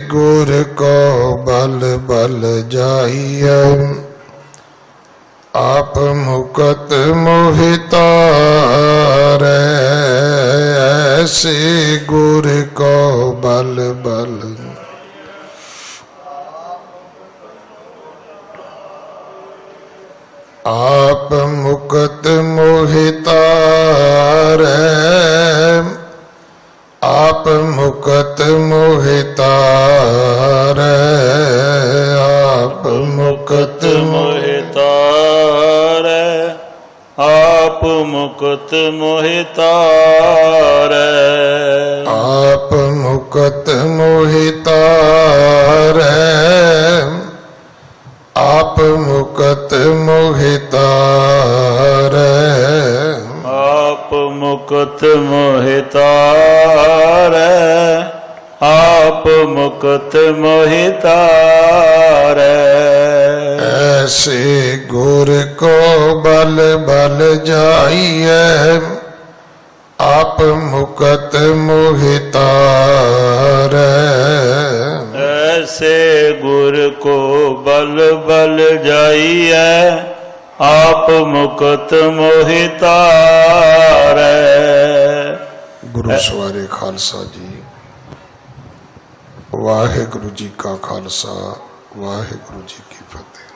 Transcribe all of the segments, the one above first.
गुर को बल बल जाइए, आप मुकत मोहितारे। ऐसे गुर को बल बल आप मुकत मोहितारे। आप मुकत मोहितारे। आप मुकत मोहितारे। आप मुकत मोहितारे। आप मुकत मोहितारे। आप मुकत मोहितारे। आप मुकत मोहितारे। आप मुकत मोहितारे। ऐसे गुर को बल बल जाइए, आप मुकत मोहितारे। ऐसे गुर को बल बल जाइए, आप मुकत मोहितारे। गुरु सवारे खालसा जी। वाहिगुरु जी का खालसा, वाहिगुरु जी की फतेह।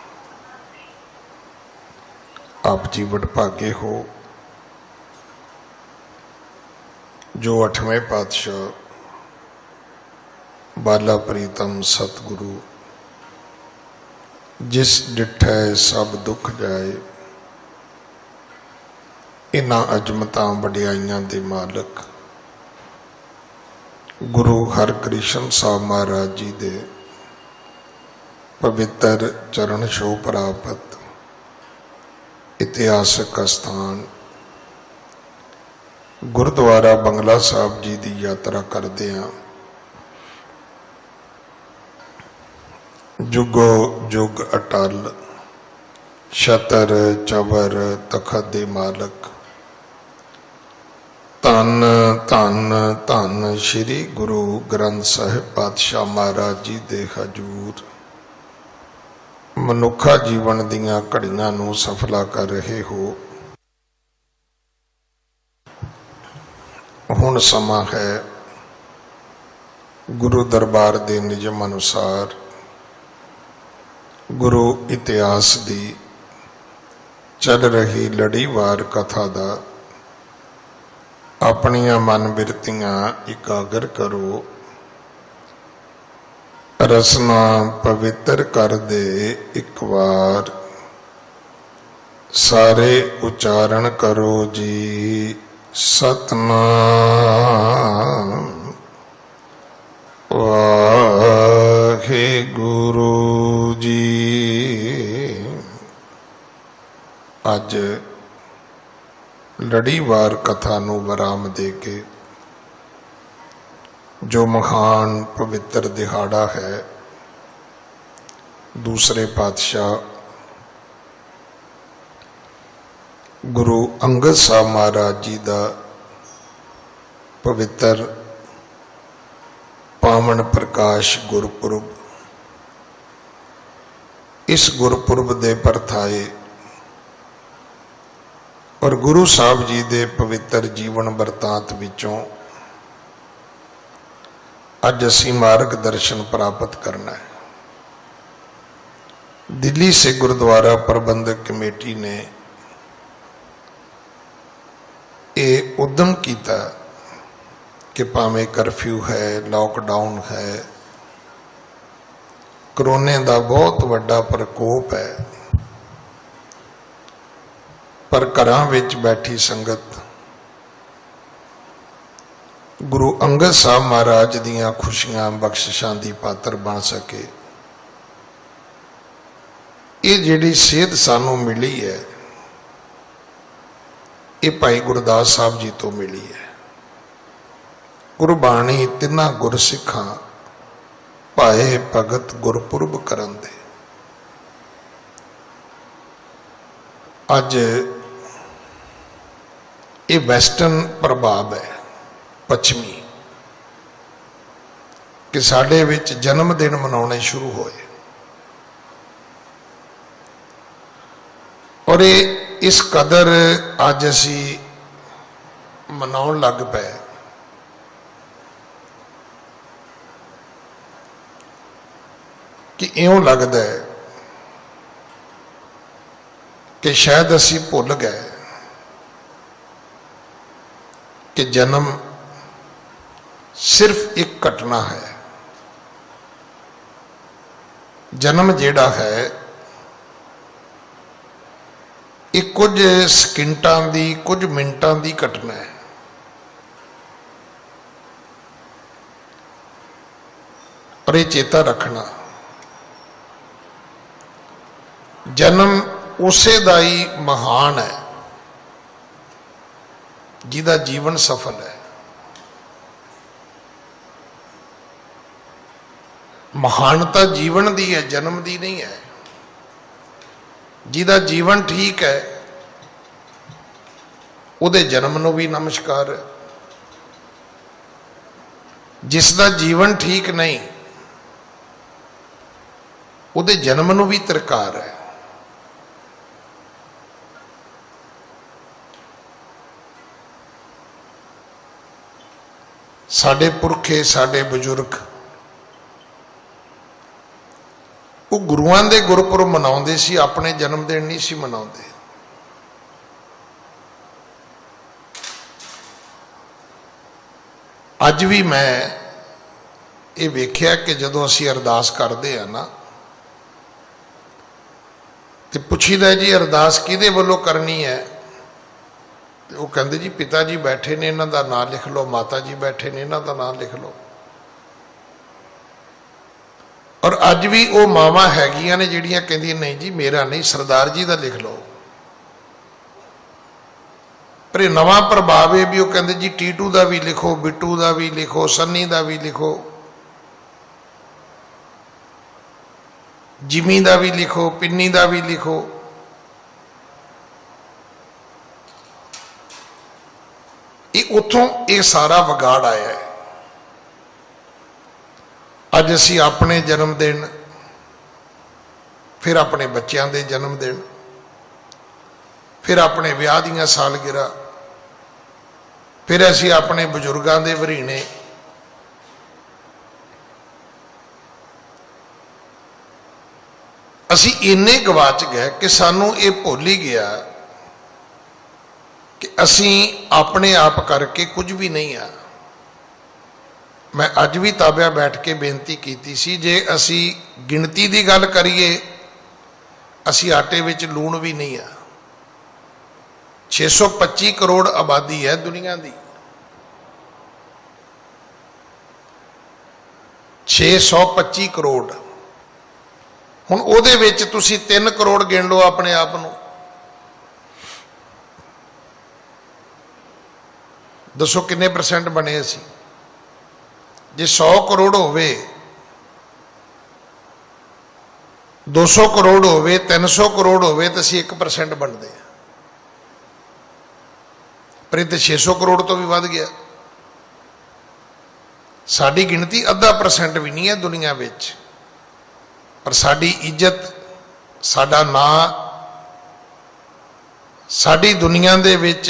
आप जी वडभागे हो जो 8वें पातशाह बाला प्रीतम सतगुरु जिस डिठै सब दुख जाए, इन्हां अजमतां वडियाइयां दे मालक गुरु हरकृष्ण साहब महाराज जी दे पवित्र चरण छो प्राप्त इतिहासक अस्थान गुरुद्वारा बंगला साहब जी की यात्रा करते हैं। जुगो जुग अटल छतर चवर तखत दे मालक धन धन धन श्री गुरु ग्रंथ साहिब पातशाह महाराज जी दे हजूर मनुखा जीवन दियां घड़ियां नूं सफला कर रहे हो। हुण समा है गुरु दरबार दे नियम अनुसार गुरु इतिहास दी चल रही लड़ीवार कथा दा अपनियां मन बिरतियां इकागर करो, रसना पवित्र कर दे एक बार। सारे उच्चारण करो जी सतनाम वाहिगुरु जी। अज लड़ीवार कथा नूं विराम दे के जो महान पवित्र दिहाड़ा है, दूसरे पातशाह गुरु अंगद साहब महाराज जी का पवित्र पावन प्रकाश गुरपुरब। इस गुरपुरब दे परथाए और गुरु साहब जी दे पवित्र जीवन बरतांत विचों अज असी मार्ग दर्शन प्राप्त करना है। दिल्ली से गुरुद्वारा प्रबंधक कमेटी ने ये उद्यम किया कि भावें कर्फ्यू है, लॉकडाउन है, कोरोना का बहुत वड्डा प्रकोप है, पर घरां विच बैठी संगत गुरु अंगद साहब महाराज दियां खुशियां बख्शिशां दी पात्र बन सके। ये जिहड़ी सेध सानू मिली है, ये भाई गुरदास साहब जी तो मिली है। गुरबाणी तिन्हां गुरसिखां भाए भगत गुरपुरब करन दे। अज ये वैसटर्न प्रभाव है, पश्चिमी, कि साडे विच जन्म दिन मनाने शुरू होए और ये इस कदर अज असी मनाउण लग पे कि इउं लगदा है कि शायद असी भुल गए कि जन्म सिर्फ एक घटना है। जन्म जिहड़ा है ये कुछ सकिंटां दी कुछ मिनटां दी घटना है। और ये चेता रखना जन्म उसे दा ही महान है जिहदा जीवन सफल है। महानता जीवन दी है, जन्म दी नहीं है। जिहदा जीवन ठीक है उहदे जन्म नूं भी नमस्कार है। जिसदा जीवन ठीक नहीं उहदे जन्म नूं भी तिरकार है। साडे पुरखे साडे बजुर्ग वो गुरुआं दे गुरपुरब मनाउंदे सी, अपने जन्मदिन नहीं सी मनाउंदे। अज भी मैं ये वेख्या कि जदों असीं अरदास करते हैं ना तो पुछीदा जी अरदास किहदे वल्लों करनी है, तो वो कहते जी पिता जी बैठे ने इन्हां दा नाम लिख लो, माता जी बैठे ने इन्हां दा नाम लिख लो। और अज भी वो मावां हैगियां ने जिहड़ियां कहंदियां नहीं जी मेरा नहीं सरदार जी दा लिख लो। पर ये नवां प्रभाव है भी वो कहंदे जी टीटू दा भी लिखो, बिट्टू दा भी लिखो, सन्नी दा भी लिखो, जिमी दा भी लिखो, पिन्नी दा भी लिखो। ये उत्थों ये सारा विगाड़ आया है। अज असी अपने जन्मदिन, फिर अपने बच्चों के जन्मदिन, फिर अपने विआह दीयां सालगिरह, फिर असी अपने बजुर्गों के वरीणे, असी इन्ने गवाच गए कि सानू ये भुल ही गया कि असी अपने आप करके कुछ भी नहीं आ। मैं अज भी ताबिया बैठ के बेनती की सी, जे असी गिणती की गल करिए असी आटे विच लूण भी नहीं आ। 625 करोड़ आबादी है दुनिया की, 625 करोड़। हुण उहदे विच तुसीं 3 करोड़ गिण लो अपने आप नूं, दसो किन्ने परसेंट बने असी। जे 100 करोड़ होवे, 200 करोड़ होवे, 300 करोड़ होवे तो असी 1% बनते हैं। पर इत्थे 600 करोड़ तो भी वध गया। साडी गिणती 0.5% भी नहीं है दुनिया विच, पर साडी इज्जत, साडा नां, साडी दुनिया दे विच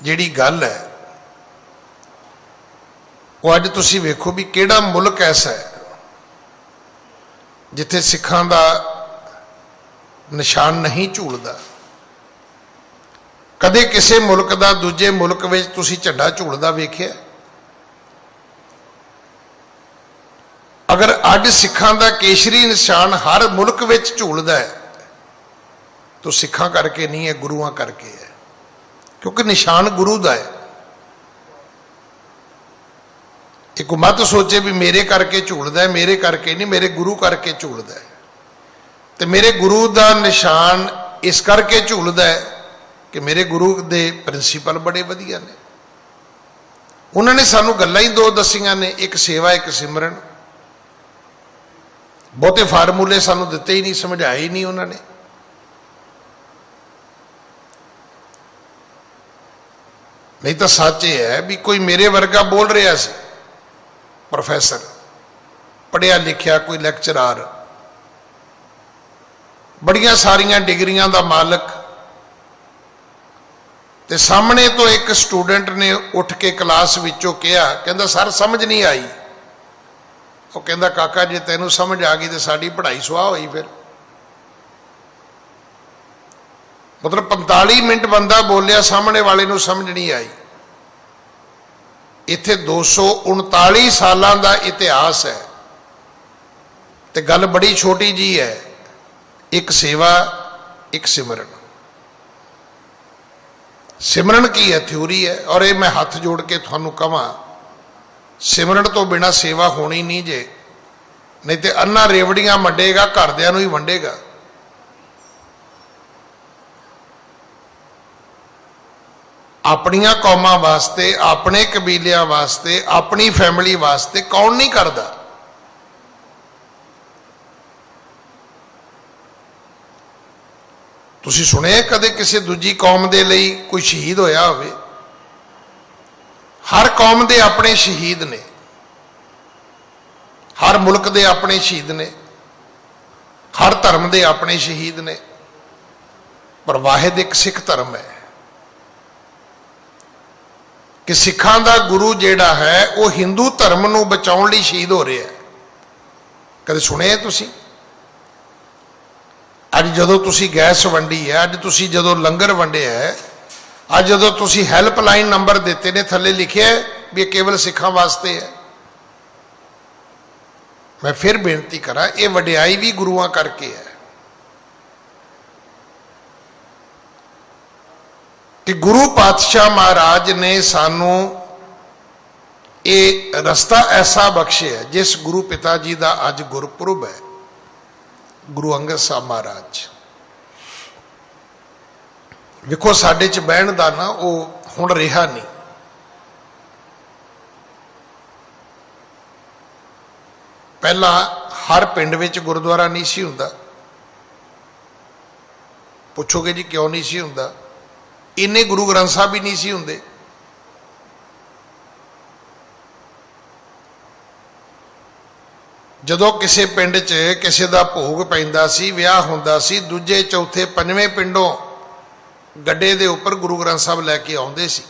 जिहड़ी गल है वो अज तुसीं वेखो भी किहड़ा मुल्क ऐसा है जिथे सिखां दा निशान नहीं झूलदा। कदे किसी मुल्क दा दूजे मुल्क विच तुसीं झंडा झूलदा वेखिआ? अगर अज सिखां दा केसरी निशान हर मुल्क विच झूलदा है तो सिखां करके नहीं है, गुरुआं करके है, क्योंकि निशान गुरु दा है। एक मत सोचे भी मेरे करके झूलदा है, मेरे करके नहीं, मेरे गुरु करके झूलदा है। तो मेरे गुरु दा निशान इस करके झूलदा है कि मेरे गुरु दे प्रिंसीपल बड़े वधिया ने। उन्होंने सानू गल्लां ही 2 दसियां ने, एक सेवा एक सिमरन। बहुते फार्मूले सानू दिते ही नहीं, समझाए ही नहीं उन्होंने। नहीं तो सच ये है भी कोई मेरे वर्गा बोल रहा सी प्रोफैसर, पढ़िया लिखिया कोई लैक्चरार, बड़िया सारिया डिग्रियां का मालक, ते सामने तो एक स्टूडेंट ने उठ के क्लास विचों कहा, कहता सर समझ नहीं आई। वो कहता काका जे तेनों समझ आ गई तो साड़ी पढ़ाई सुआह हुई। फिर मतलब 45 मिनट बंदा बोलिया, सामने वाले नूं समझ नहीं आई। इत्थे 239 सालों का इतिहास है, तो गल बड़ी छोटी जी है, एक सेवा एक सिमरन। सिमरन की है, थ्योरी है। और ये मैं हाथ जोड़ के थानू कहां, सिमरन तो बिना सेवा होनी नहीं जे, नहीं तो अन्ना रेवड़ियां मंडेगा, घरदियां नूं ही वंडेगा। अपनियां कौमां वास्ते, अपने कबीलियां वास्ते, अपनी फैमिली वास्ते कौन नहीं करता। तुसीं सुने कदे किसी दूजी कौम दे लई कोई शहीद होया होवे? हर कौम दे अपने शहीद ने, हर मुल्क दे अपने शहीद ने, हर धर्म दे अपने शहीद ने, पर वाहिद एक सिख धर्म है कि सिखां दा गुरु जिहड़ा है वो हिंदू धर्म नूं बचाउण लई शहीद हो रहा है। कदे सुने तुसीं? अज जदों तुसीं गैस वंडी है, अज तुसीं जदों लंगर वंडिया है, अज जदों तुसीं हैल्पलाइन नंबर दिते ने, थले लिखिया भी ये केवल सिखां वास्ते है। मैं फिर बेनती करा, ये वडियाई भी गुरुआं करके है कि गुरु पातशाह महाराज ने सानू ये रस्ता ऐसा बख्शिया, जिस गुरु पिता जी का अज गुरपुरब है, गुरु अंगद साहब महाराज। वेखो साडे च बहन का ना वो हुण रहा नहीं। पहला हर पिंड विच गुरुद्वारा नहीं सी हुंदा। पुछोगे जी क्यों नहीं सी हुंदा? इन्ने गुरु ग्रंथ साहब भी नहीं सी हुंदे। जदों किसी पिंड च किसी का भोग पैंदा सी, विआह हुंदा सी, दूजे चौथे पंजवें पिंडों गड्डे दे उपर गुरु ग्रंथ साहब लैके आउंदे सी।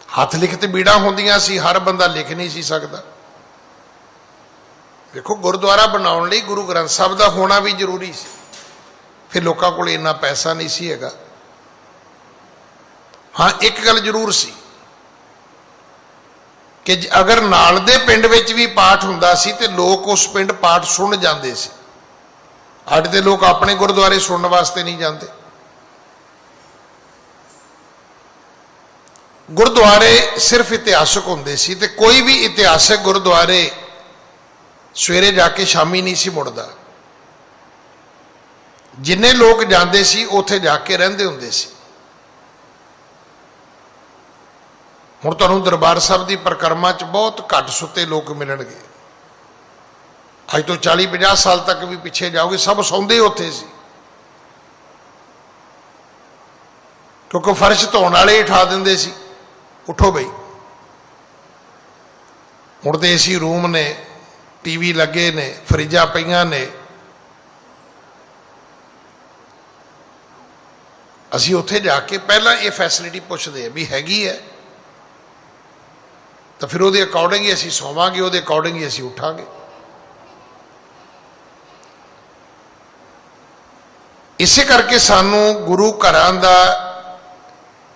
हथ लिखत बीड़ा होंदियां सी, हर बंदा लिख नहीं सी सकदा। देखो गुरुद्वारा बनाउण लई गुरु ग्रंथ साहब का होना भी जरूरी सी। फिर लोकां कोल इन्ना पैसा नहीं सी हैगा। हाँ एक गल जरूर सी कि अगर नाल दे पिंड विच भी पाठ हुंदा सी ते लोग उस पिंड पाठ सुन जांदे सी। अज दे लोग अपने गुरुद्वारे सुनने वास्ते नहीं जाते। गुरुद्वारे सिर्फ इतिहासक हुंदे सी ते कोई भी इतिहासक गुरुद्वारे सवेरे जाके शामी नहीं सी मुड़दा। जिन्ने लोग जाते सी उत्थे जाके रहिंदे हुंदे सी। हुण तुहानूं दरबार साहब की परिक्रमा च बहुत घट सुते लोग मिलणगे। अज तो 40-50 साल तक भी पिछे जाओगे, सब सौंदे उत्थे सी, क्योंकि फर्श धोण वाले ही उठा दिंदे सी, उठो बई। हुण ते एसी रूम ने, टीवी लगे ने, फ्रिजां पईआं ने। असीं उत्थे जाके पहला ये फैसिलिटी पुछदे भी हैगी है, तो फिर उहदे अकॉर्डिंग ही असीं सोवांगे, उहदे अकॉर्डिंग ही असीं उठांगे। इसे करके सानू गुरु घरां दा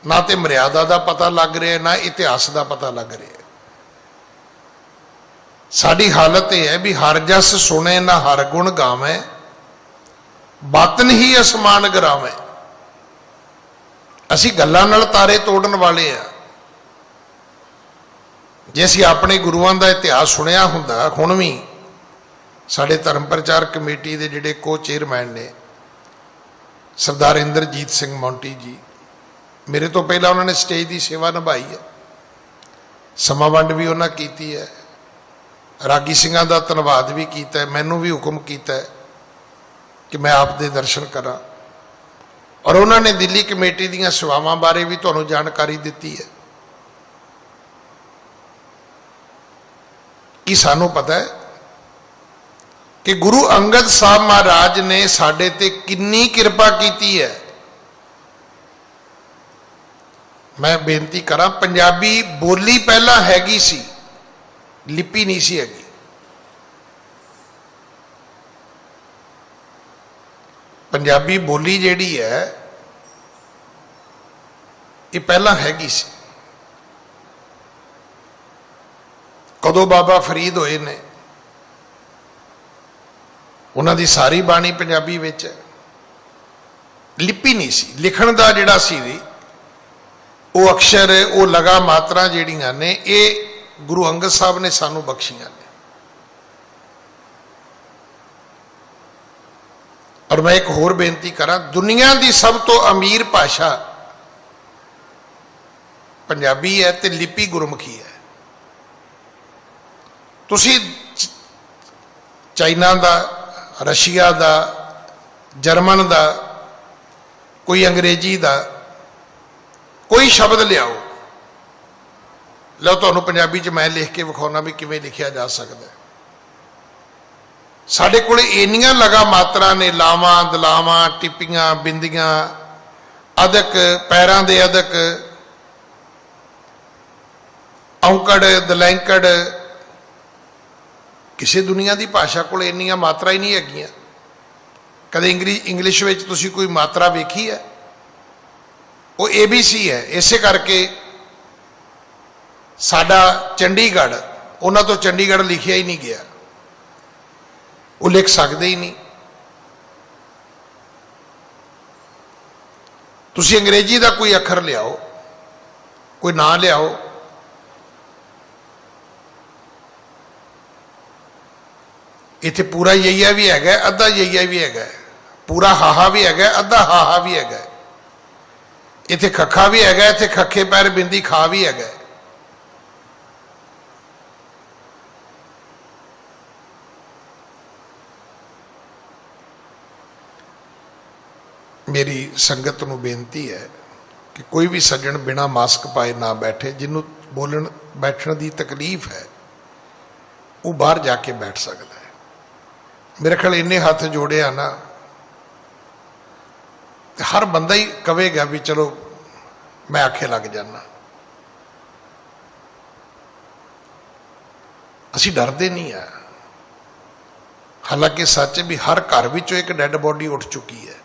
ना तो मर्यादा का पता लग रहा है, ना इतिहास का पता लग रहा है। साडी हालत यह है भी हर जस सुने ना हर गुण गावे, बातन ही असमान गरावे। असी गल्लां नाल तारे तोड़न वाले हैं। जे असीं अपने गुरुआं दा इतिहास सुनिया हुंदा, हुण भी साडे धर्म प्रचार कमेटी के जिहड़े को चेयरमैन ने सरदार इंद्रजीत सिंह मोंटी जी, मेरे तो पहला उन्होंने स्टेज की सेवा निभाई है, समा वंड भी उन्हें की है, रागी सिंघां दा धन्नवाद भी किया है, मैनू भी हुक्म किया है कि मैं आप दे दर्शन करा। और उन्होंने दिल्ली कमेटी दी सेवावां बारे भी तुहानूं जानकारी दी है। कि सानू पता है कि गुरु अंगद साहब महाराज ने साडे ते किन्नी कृपा की है। मैं बेनती करा, पंजाबी बोली पहला हैगी सी, लिपि नहीं सी हैगी। पंजाबी बोली जिहड़ी है ये पहला हैगी सी। कदों बाबा फरीद होए ने, उन्हां दी सारी बाणी पंजाबी विच है, लिपि नहीं सी। लिखण दा जिहड़ा सी वो अक्षर, वो लगा मात्रा जिहड़ियां ने ये गुरु अंगद साहब ने सानू बख्शियां ने। और मैं एक होर बेनती करा, दुनिया की सब तो अमीर भाषा पंजाबी है ते लिपि गुरमुखी है। तुसी चाइना दा, रशिया दा, जर्मन दा, कोई अंग्रेजी दा कोई शब्द लियाओ, लो तुहानू पंजाबी च मैं लिख के विखाउणा भी किवें लिखिया जा सकता है। साडे कोल इन्नियां लगा मात्रा ने, लावां दलावां टिप्पियां बिंदियां अदक, पैरां दे अदक, औंकड़ दलैंकड़, किसी दुनिया की भाषा कोल इन्नियां मात्रा ही नहीं हैगियां। कदे इंग्लिश में तुसी कोई मात्रा वेखी है? वो ABC है। इसे करके साडा चंडीगढ़, उन्हां तो चंडीगढ़ लिखिया ही नहीं गया, वो लिख सकते ही नहीं। तुसी अंग्रेजी का कोई अखर लियाओ, कोई ना लियाओ, इत्थे पूरा यईया भी है, अद्धा यईया भी है, पूरा हाहा भी है, अद्धा हाहा भी है, इत्थे खखा भी है, इत्थे खखे पैर बिंदी खा भी है। मेरी संगत नूं बेनती है कि कोई भी सज्जण बिना मास्क पाए ना बैठे। जिन्हों बोलन बैठने की तकलीफ है वो बाहर जाके बैठ सकता है। मेरे ख्याल इन्ने हाथ जोड़े ना, हर बंदा ही कहेगा भी चलो मैं आखे लग जाना। असी डरते नहीं है। हालांकि सच भी हर घर विचों एक डैड बॉडी उठ चुकी है।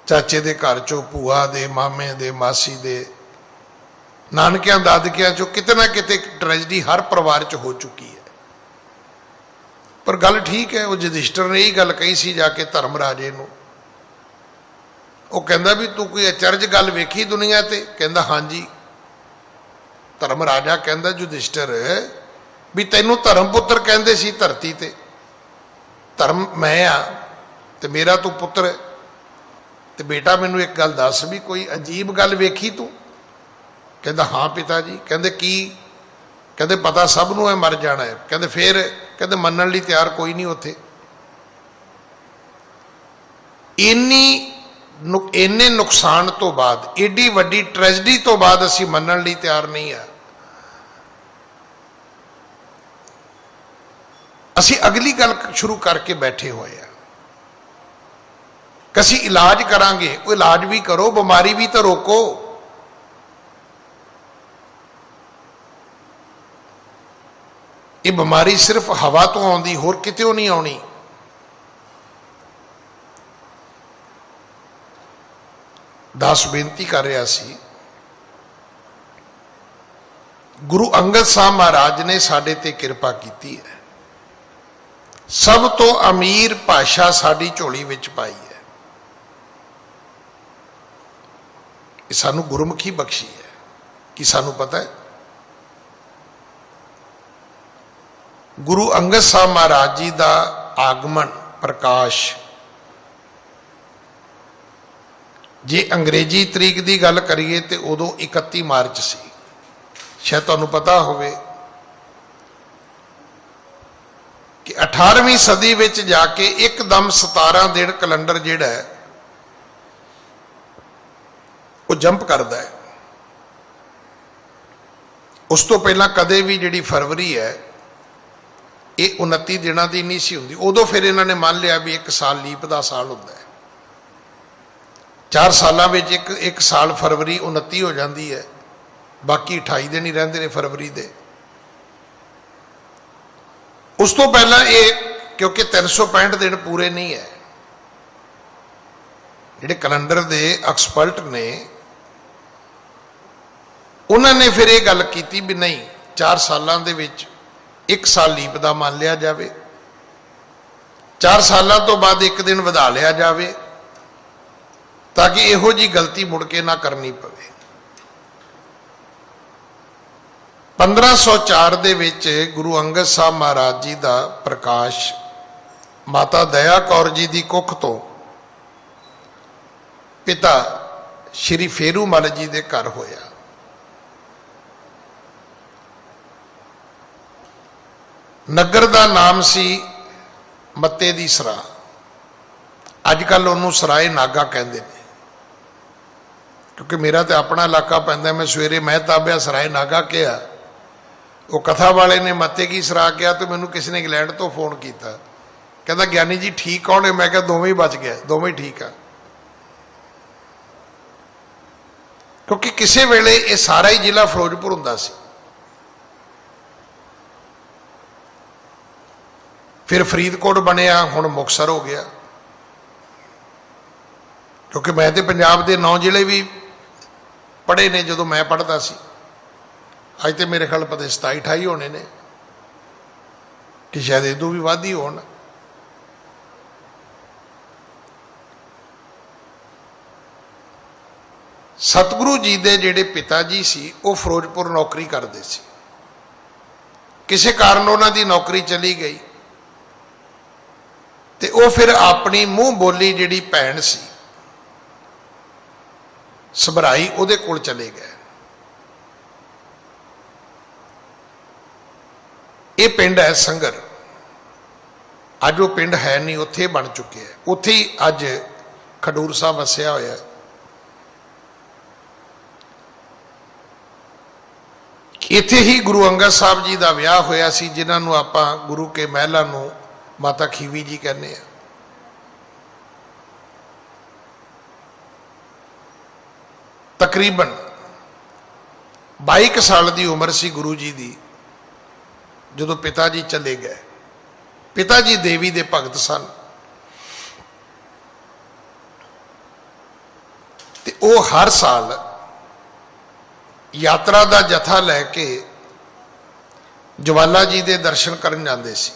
चाचे दे घर चो, भूआ दे, मामे दे, मासी दे, नानकियां दादकियां चो किते ना किते ट्रैजेडी हर परिवार च हो चुकी है। पर गल ठीक है, वो युधिष्ठिर ने यही गल कही सी जाके धर्मराजे नूं। वो कहंदा भी तू कोई अचरज गल वेखी दुनिया ते? कहंदा हाँ जी। धर्मराजा कहंदा युधिष्ठिर भी तैनूं धर्मपुत्र कहंदे सी धरती ते, धर्म मैं आ ते मेरा तू पुत्र है। ते बेटा मैनू एक गल दस भी कोई अजीब गल वेखी तू? कहंदा हाँ पिता जी। कहंदे की? कहंदे पता सब नूं है मर जाना है। कहंदे फिर? कहंदे मनण लई तैयार कोई नहीं उत्थे। इन्ने नुकसान तो बाद, एडी वड्डी ट्रैजेडी तो बाद असीं मनण लई तैयार नहीं है। असीं अगली गल शुरू करके बैठे हुए हैं कि असीं इलाज करांगे। वो इलाज भी करो, बीमारी भी तो रोको। ये बीमारी सिर्फ हवा तो आउंदी, होर कितेओ नहीं आउणी। दास बेनती कर रहा सी, गुरु अंगद साहब महाराज ने साडे ते कृपा की है। सब तो अमीर भाषा साडी झोली विच पाई है। ये सानू गुरमुखी बख्शी है कि सानू पता है गुरु अंगद साहब महाराज जी का आगमन प्रकाश, जे अंग्रेजी तरीक की गल करिए तो उदों 31 मार्च सी। शायद तुहानू पता होवे कि 18वीं सदी विच जाके एकदम 17 दिन कैलेंडर जिहड़ा है वो जंप करता है। उस तो पहला कदे भी जिहड़ी फरवरी है ये 29 दिनों की नहीं सी हुंदी। उदों फिर इन्होंने मान लिया भी 1 साल लीप का साल होंदा है। 4 सालों में एक साल फरवरी 29 हो जाती है, बाकी 28 दिन ही रहिंदे ने फरवरी दे। उस तो पहला ये क्योंकि 365 दिन पूरे नहीं है, जिहड़े कैलेंडर दे एक्सपर्ट ने उन्होंने फिर ये गल की भी नहीं 4 सालों के विच 1 साल लीप का मान लिया जाए, 4 सालों तो बाद 1 दिन वधा लिया जाए, ताकि इहो जी गलती मुड़ के ना करनी पवे। 1504 दे विच गुरु अंगद साहब महाराज जी का प्रकाश माता दया कौर जी की कुख तो पिता श्री फेरू मल जी के घर होया। नगर का नाम सी मत्ते दी सरा, अजकल उन्होंने सराए नागा कहते हैं, क्योंकि मेरा तो अपना इलाका पैंदा। मैं सवेरे मैं ताबिया सराए नागा किया, वो कथा वाले ने मत्ते की सरा किया, तो मैंने किसी ने इंग्लैंड तो फोन किया, कहता ज्ञानी जी ठीक कौन है? मैं क्या दोवें ही बच गया, दोवें ठीक है। क्योंकि किसी वेले ये सारा ही जिला फिरोजपुर हुंदा सी, फिर फरीदकोट बनया, हुण मुक्तसर हो गया। क्योंकि मैं तो पंजाब के 9 जिले भी पढ़े ने जो मैं पढ़ता सी। अज तो मेरे ख्याल पता 27-28 होने ने, कि शायद इदों भी वध ही होण। सतगुरु जी के जिहड़े पिता जी सी वो फिरोजपुर नौकरी करते सी, किसी कारण उन्हां दी नौकरी चली गई, तो वो फिर अपनी मूँह बोली जिहड़ी भैन सी सबराई उहदे कोल चले गए। ये पिंड है संगर, अज वो पिंड है नहीं, उत्थे बन चुके हैं। उत्थे ही अज खडूर साहब वसिया होया। इत्थे ही गुरु अंगद साहब जी का विआह होया सी, जिन्होंने आपां गुरु के महलों नूं माता खीवी जी कहने हैं। तकरीबन 22 साल की उम्र सी गुरु जी की जो पिता जी चले गए। पिता जी देवी दे भगत सन, ते वो हर साल यात्रा का जथा लैके ज्वाला जी के दर्शन करन जाते सी।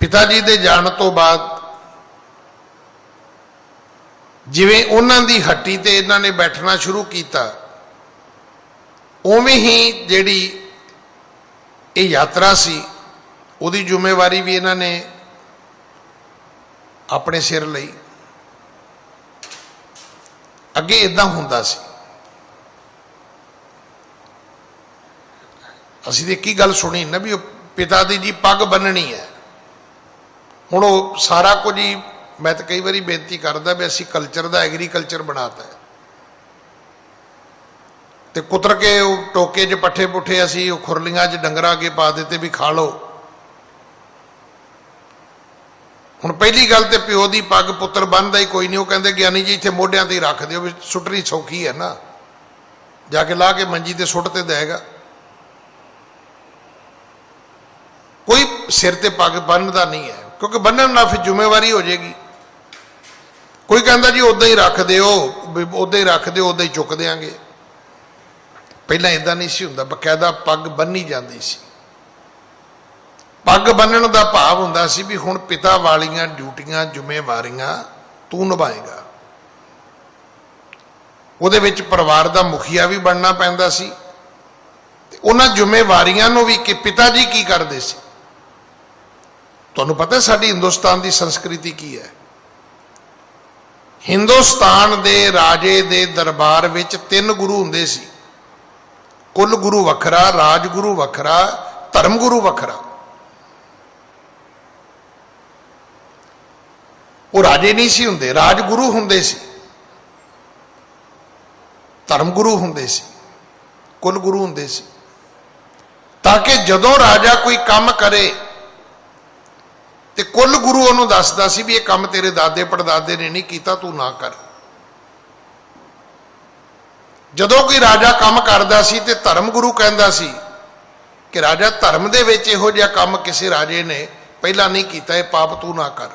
पिता जी के जाण तो बाद जिवें उन्हां दी हट्टी ते इन्हां ने बैठना शुरू किया, उवें ही जिहड़ी ये यात्रा सी उहदी जिम्मेवारी भी इन्हां ने अपने सिर लई। अगे इदां हुंदा सी, असीं ते एक ही गल सुनी ना भी पिता दी जी पग बन्ननी है। हुण वो सारा कुछ ही मैं तो कई बारी बेनती करदा भी असीं कल्चर दा एग्रीकल्चर बनाता है, तो कुतर के टोके च पट्ठे पुट्ठे असीं खुरलियां च डंगरां अगे पा दिते भी खा लो। हुण पहली गल तो प्यो की पग पुत्र बन्नदा ही कोई नहीं, वो कहते ज्ञानी जी इत्थे मोढियां ते ही रख दिओ भी सुट्टनी सौखी है ना, जाके ला के मंजी ते सुट ते देगा। कोई सिर ते पग बन्नदा नहीं है, क्योंकि बन्नण नाल फिर जिम्मेवारी हो जाएगी। कोई कहता जी उदा ही रख दिओ, उदा ही रख दिओ, उदा ही चुक देंगे। पहला इदां नहीं सी हुंदा, बकायदा पग बन्नी जाती सी। पग बन्नण का भाव हुंदा सी भी हुण पिता वालियां ड्यूटियां जिम्मेवारियां तू निभाएगा। उहदे विच परिवार का मुखिया भी बनना पैंदा सी, उन्हां जिम्मेवारियां नूं भी कि पिता जी की करदे सी। तुहानूं पता साडी हिंदुस्तान की संस्कृति की है? हिंदुस्तान दे राजे दे दरबार विच 3 गुरु हुंदे सी, कुल गुरु वखरा, राजगुरु वखरा, धर्म गुरु वखरा। वो राजे नहीं सी हुंदे, राजगुरु हुंदे सी। ਧਰਮ ਗੁਰੂ ਹੁੰਦੇ ਸੀ, ਕੁਲ ਗੁਰੂ ਹੁੰਦੇ ਸੀ, ਤਾਂ ਕਿ ਜਦੋਂ ਰਾਜਾ ਕੋਈ ਕੰਮ ਕਰੇ ਤੇ ਕੁਲ ਗੁਰੂ ਉਹਨੂੰ ਦੱਸਦਾ ਸੀ ਵੀ ਇਹ ਕੰਮ ਤੇਰੇ ਦਾਦੇ ਪੜਦਾਦੇ ਨੇ ਨਹੀਂ ਕੀਤਾ, ਤੂੰ ਨਾ ਕਰ। ਜਦੋਂ ਕੋਈ ਰਾਜਾ ਕੰਮ ਕਰਦਾ ਸੀ ਤੇ ਧਰਮ ਗੁਰੂ ਕਹਿੰਦਾ ਸੀ ਕਿ ਰਾਜਾ ਧਰਮ ਦੇ ਵਿੱਚ ਇਹੋ ਜਿਹਾ ਕੰਮ ਕਿਸੇ ਰਾਜੇ ਨੇ ਪਹਿਲਾਂ ਨਹੀਂ ਕੀਤਾ, ਇਹ ਪਾਪ ਤੂੰ ਨਾ ਕਰ।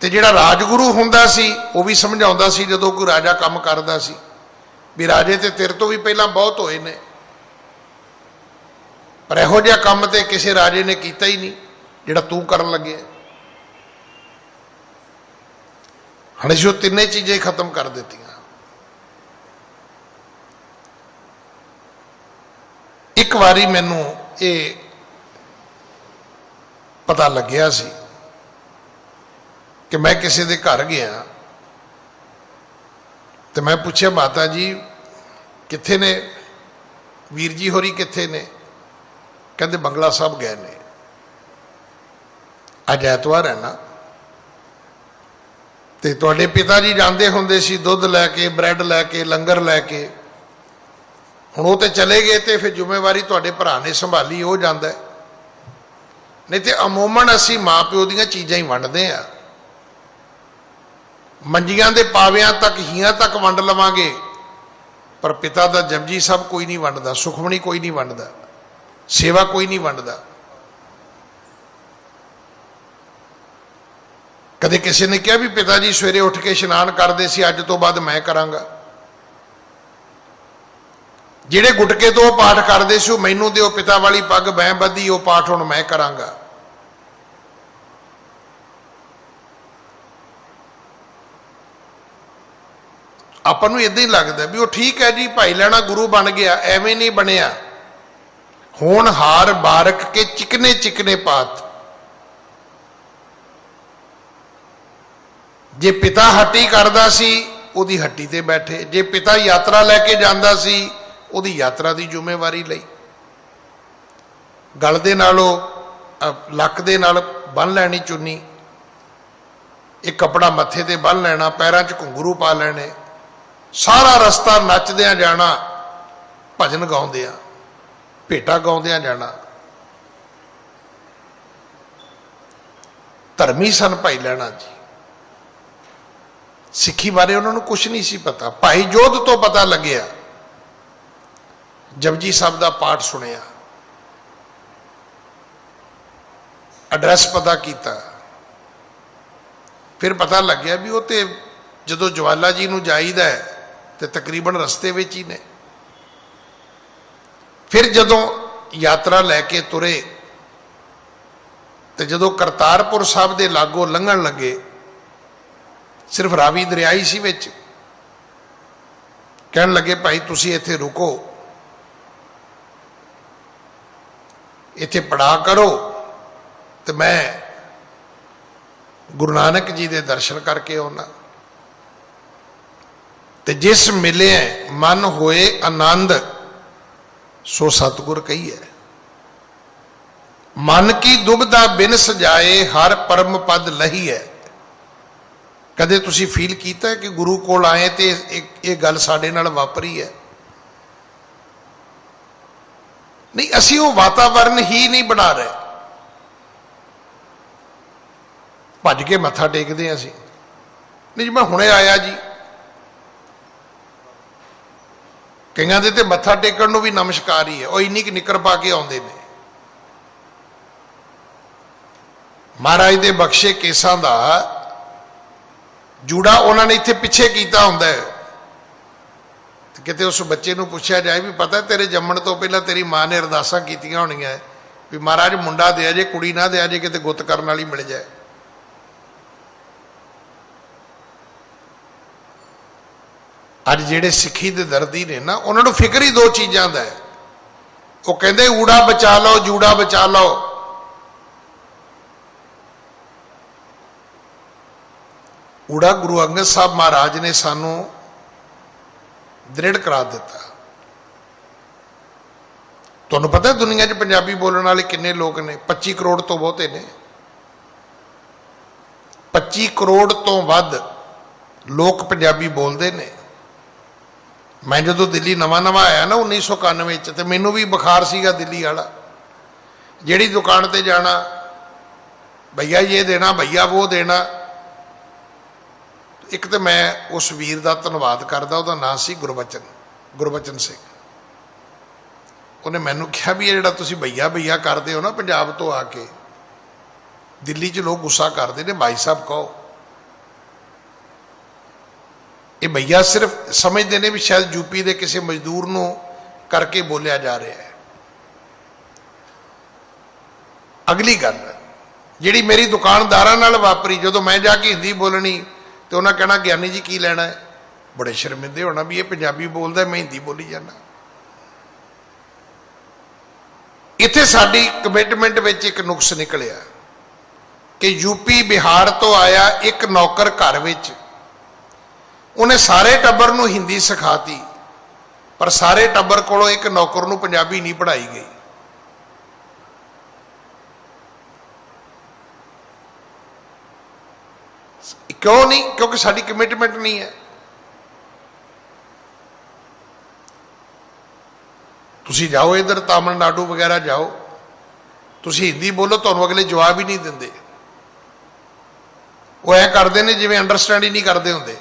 ਤੇ ਜਿਹੜਾ ਰਾਜਗੁਰੂ ਹੁੰਦਾ ਸੀ ਉਹ ਵੀ ਸਮਝਾਉਂਦਾ ਸੀ ਜਦੋਂ ਕੋਈ ਰਾਜਾ ਕੰਮ ਕਰਦਾ ਸੀ ਵੀ ਰਾਜੇ ਤੇ ਤੇਰੇ ਤੋਂ ਵੀ ਪਹਿਲਾਂ ਬਹੁਤ ਹੋਏ ਨੇ, ਪਰ ਇਹੋ ਜਿਹਾ ਕੰਮ ਤੇ ਕਿਸੇ ਰਾਜੇ ਨੇ ਕੀਤਾ ਹੀ ਨਹੀਂ ਜਿਹੜਾ ਤੂੰ ਕਰਨ ਲੱਗਿਆ। ਹੁਣ ਅਸੀਂ ਉਹ ਤਿੰਨੇ ਚੀਜ਼ਾਂ ਹੀ ਖਤਮ ਕਰ ਦਿੱਤੀਆਂ। ਇੱਕ ਵਾਰੀ ਮੈਨੂੰ ਇਹ ਪਤਾ ਲੱਗਿਆ ਸੀ ਕਿ ਮੈਂ ਕਿਸੇ ਦੇ ਘਰ ਗਿਆ ਤੇ ਮੈਂ ਪੁੱਛਿਆ, ਮਾਤਾ ਜੀ ਕਿੱਥੇ ਨੇ, ਵੀਰ ਜੀ ਹੋਰੀ ਕਿੱਥੇ ਨੇ? ਕਹਿੰਦੇ ਬੰਗਲਾ ਸਾਹਿਬ ਗਏ ਨੇ, ਅੱਜ ਐਤਵਾਰ ਹੈ ਨਾ, ਤੇ ਤੁਹਾਡੇ ਪਿਤਾ ਜੀ ਜਾਂਦੇ ਹੁੰਦੇ ਸੀ ਦੁੱਧ ਲੈ ਕੇ, ਬ੍ਰੈਡ ਲੈ ਕੇ, ਲੰਗਰ ਲੈ ਕੇ, ਹੁਣ ਉਹ ਤੇ ਚਲੇ ਗਏ ਤੇ ਫਿਰ ਜ਼ਿੰਮੇਵਾਰੀ ਤੁਹਾਡੇ ਭਰਾ ਨੇ ਸੰਭਾਲੀ, ਉਹ ਜਾਂਦਾ। ਨਹੀਂ ਤੇ ਅਮੂਮਨ ਅਸੀਂ ਮਾਂ ਪਿਓ ਦੀਆਂ ਚੀਜ਼ਾਂ ਹੀ ਵੰਡਦੇ ਆ, ਮੰਜੀਆਂ ਦੇ ਪਾਵਿਆਂ ਤੱਕ, ਹੀਆਂ ਤੱਕ ਵੰਡ ਲਵਾਂਗੇ, ਪਰ ਪਿਤਾ ਦਾ ਜਪਜੀ ਸਾਹਿਬ ਕੋਈ ਨਹੀਂ ਵੰਡਦਾ, ਸੁਖਮਣੀ ਕੋਈ ਨਹੀਂ ਵੰਡਦਾ, ਸੇਵਾ ਕੋਈ ਨਹੀਂ ਵੰਡਦਾ। ਕਦੇ ਕਿਸੇ ਨੇ ਕਿਹਾ ਵੀ ਪਿਤਾ ਜੀ ਸਵੇਰੇ ਉੱਠ ਕੇ ਇਸ਼ਨਾਨ ਕਰਦੇ ਸੀ, ਅੱਜ ਤੋਂ ਬਾਅਦ ਮੈਂ ਕਰਾਂਗਾ। ਜਿਹੜੇ ਗੁਟਕੇ ਤੋਂ ਉਹ ਪਾਠ ਕਰਦੇ ਸੀ, ਉਹ ਮੈਨੂੰ ਦਿਓ, ਪਿਤਾ ਵਾਲੀ ਪੱਗ ਮੈਂ ਬੱਧੀ, ਉਹ ਪਾਠ ਹੁਣ ਮੈਂ ਕਰਾਂਗਾ। ਆਪਾਂ ਨੂੰ ਇਦਾਂ ਹੀ ਲੱਗਦਾ ਵੀ ਉਹ ਠੀਕ ਹੈ ਜੀ, ਭਾਈ ਲੈਣਾ ਗੁਰੂ ਬਣ ਗਿਆ, ਐਵੇਂ ਨਹੀਂ ਬਣਿਆ। ਹੁਣ ਹਾਰ ਬਾਰਕ ਕੇ ਚਿਕਨੇ ਚਿਕਨੇ ਪਾਤ, ਜੇ ਪਿਤਾ ਹੱਟੀ ਕਰਦਾ ਸੀ ਉਹਦੀ ਹੱਟੀ ਤੇ ਬੈਠੇ, ਜੇ ਪਿਤਾ ਯਾਤਰਾ ਲੈ ਕੇ ਜਾਂਦਾ ਸੀ ਉਹਦੀ ਯਾਤਰਾ ਦੀ ਜ਼ਿੰਮੇਵਾਰੀ ਲਈ। ਗਲ ਦੇ ਨਾਲੋਂ ਲੱਕ ਦੇ ਨਾਲ ਬੰਨ ਲੈਣੀ ਚੁੰਨੀ, ਇੱਕ ਕੱਪੜਾ ਮੱਥੇ ਤੇ ਬੰਨ ਲੈਣਾ, ਪੈਰਾਂ 'ਚ ਘੁੰਗਰੂ ਪਾ ਲੈਣੇ, ਸਾਰਾ ਰਸਤਾ ਨੱਚਦਿਆਂ ਜਾਣਾ, ਭਜਨ ਗਾਉਂਦਿਆਂ, ਭੇਟਾ ਗਾਉਂਦਿਆਂ ਜਾਣਾ। ਧਰਮੀ ਸਨ ਭਾਈ ਲੈਣਾ ਜੀ। ਸਿੱਖੀ ਬਾਰੇ ਉਹਨਾਂ ਨੂੰ ਕੁਝ ਨਹੀਂ ਸੀ ਪਤਾ। ਭਾਈ ਜੋਧ ਤੋਂ ਪਤਾ ਲੱਗਿਆ, ਜਪਜੀ ਸਾਹਿਬ ਦਾ ਪਾਠ ਸੁਣਿਆ, ਐਡਰੈਸ ਪਤਾ ਕੀਤਾ, ਫਿਰ ਪਤਾ ਲੱਗਿਆ ਵੀ ਉਹ ਤੇ ਜਦੋਂ ਜਵਾਲਾ ਜੀ ਨੂੰ ਜਾਈਦਾ ਤੇ ਤਕਰੀਬਨ ਰਸਤੇ ਵਿੱਚ ਹੀ ਨੇ। ਫਿਰ ਜਦੋਂ ਯਾਤਰਾ ਲੈ ਕੇ ਤੁਰੇ ਤੇ ਜਦੋਂ ਕਰਤਾਰਪੁਰ ਸਾਹਿਬ ਦੇ ਲਾਗੋਂ ਲੰਘਣ ਲੱਗੇ, ਸਿਰਫ ਰਾਵੀ ਦਰਿਆ ਹੀ ਸੀ ਵਿੱਚ। ਕਹਿਣ ਲੱਗੇ ਭਾਈ ਤੁਸੀਂ ਇੱਥੇ ਰੁਕੋ, ਇੱਥੇ ਪੜਾਅ ਕਰੋ ਤੇ ਮੈਂ ਗੁਰੂ ਨਾਨਕ ਜੀ ਦੇ ਦਰਸ਼ਨ ਕਰਕੇ ਆਉਣਾ। ਤੇ ਜਿਸ ਮਿਲੇ ਮਨ ਹੋਏ ਆਨੰਦ, ਸੋ ਸਤਿਗੁਰ ਕਹੀਏ। ਮਨ ਕੀ ਦੁਬਦਾ ਬਿਨ ਸਜਾਏ, ਹਰ ਪਰਮ ਪਦ ਲਹੀ ਹੈ। ਕਦੇ ਤੁਸੀਂ ਫੀਲ ਕੀਤਾ ਕਿ ਗੁਰੂ ਕੋਲ ਆਏ ਤੇ ਇਹ ਗੱਲ ਸਾਡੇ ਨਾਲ ਵਾਪਰੀ ਹੈ? ਨਹੀਂ, ਅਸੀਂ ਉਹ ਵਾਤਾਵਰਨ ਹੀ ਨਹੀਂ ਬਣਾ ਰਹੇ। ਭੱਜ ਕੇ ਮੱਥਾ ਟੇਕਦੇ ਅਸੀਂ, ਨਹੀਂ ਜੀ ਮੈਂ ਹੁਣੇ ਆਇਆ ਜੀ। ਕਈਆਂ ਦੇ ਤੇ ਮੱਥਾ ਟੇਕਣ ਨੂੰ ਵੀ ਨਮਸਕਾਰ ਹੀ ਹੈ, ਉਹ ਇੰਨੀ ਕਿ ਨਿੱਕਰ ਪਾ ਕੇ ਆਉਂਦੇ ਨੇ। ਮਹਾਰਾਜ ਦੇ ਬਖਸ਼ੇ ਕੇਸਾਂ ਦਾ ਜੂੜਾ ਉਹਨਾਂ ਨੇ ਇੱਥੇ ਪਿੱਛੇ ਕੀਤਾ ਹੁੰਦਾ ਹੈ। ਤੇ ਕਿਤੇ ਉਸ ਬੱਚੇ ਨੂੰ ਪੁੱਛਿਆ ਜਾਏ ਵੀ ਪਤਾ ਤੇਰੇ ਜੰਮਣ ਤੋਂ ਪਹਿਲਾਂ ਤੇਰੀ ਮਾਂ ਨੇ ਅਰਦਾਸਾਂ ਕੀਤੀਆਂ ਹੋਣੀਆਂ ਵੀ ਮਹਾਰਾਜ ਮੁੰਡਾ ਦਿਆ ਜੇ, ਕੁੜੀ ਨਾ ਦਿਆ ਜੇ, ਕਿਤੇ ਗੁੱਤ ਕਰਨ ਵਾਲੀ ਮਿਲ ਜਾਏ। ਅੱਜ ਜਿਹੜੇ ਸਿੱਖੀ ਦੇ ਦਰਦੀ ਨੇ ਨਾ, ਉਹਨਾਂ ਨੂੰ ਫਿਕਰ ਹੀ ਦੋ ਚੀਜ਼ਾਂ ਦਾ ਹੈ। ਉਹ ਕਹਿੰਦੇ ਊੜਾ ਬਚਾ ਲਓ, ਜੂੜਾ ਬਚਾ ਲਓ। ਊੜਾ ਗੁਰੂ ਅੰਗਦ ਸਾਹਿਬ ਮਹਾਰਾਜ ਨੇ ਸਾਨੂੰ ਦ੍ਰਿੜ ਕਰਾ ਦਿੱਤਾ। ਤੁਹਾਨੂੰ ਪਤਾ ਦੁਨੀਆ 'ਚ ਪੰਜਾਬੀ ਬੋਲਣ ਵਾਲੇ ਕਿੰਨੇ ਲੋਕ ਨੇ? 25 ਕਰੋੜ ਤੋਂ ਬਹੁਤੇ ਨੇ। 25 ਕਰੋੜ ਤੋਂ ਵੱਧ लोग पंजाबी बोलते ने। मैं जो दिल्ली नवा नवा आया ना 1991 च, तो मैनू भी बुखार सीगा दिल्ली वाला। जिहड़ी दुकान ते जाना, भैया ये देना, भैया वो देना। एक तो मैं उस वीर का धन्नवाद करदा, उसका नाम सी गुरबचन सिंह। उन्हें मैनू कहा भी ये जो भैया भैया करते हो ना पंजाब तो आके, दिल्ली च लोग गुस्सा करते हैं, भाई साहब कहो। ये भैया सिर्फ समझते हैं भी शायद यूपी के किसी मजदूर को करके बोलिया जा रहा है। अगली गल जिहड़ी मेरी दुकानदारां नाल वापरी, जो मैं जाके हिंदी बोलनी तो उन्हें कहना ज्ञानी जी की लेना है। बड़े शर्मिंदे होना भी ये पंजाबी बोलता है, मैं हिंदी बोली जाना। इत्थे साडी कमिटमेंट विच एक नुक्स निकलिया कि यूपी बिहार तो आया एक नौकर घर विच, उन्हें सारे टब्बर नूं हिंदी सिखाती, पर सारे टब्बर कोलों एक नौकर नूं पंजाबी नहीं पढ़ाई गई। क्यों नहीं? क्योंकि साडी कमिटमेंट नहीं है। तुसी जाओ इधर तमिलनाडु वगैरह जाओ, तुसी हिंदी बोलो तो अगले जवाब ही नहीं देंगे। वो ऐ करते हैं जिवें अंडरस्टैंड ही नहीं करते होंगे।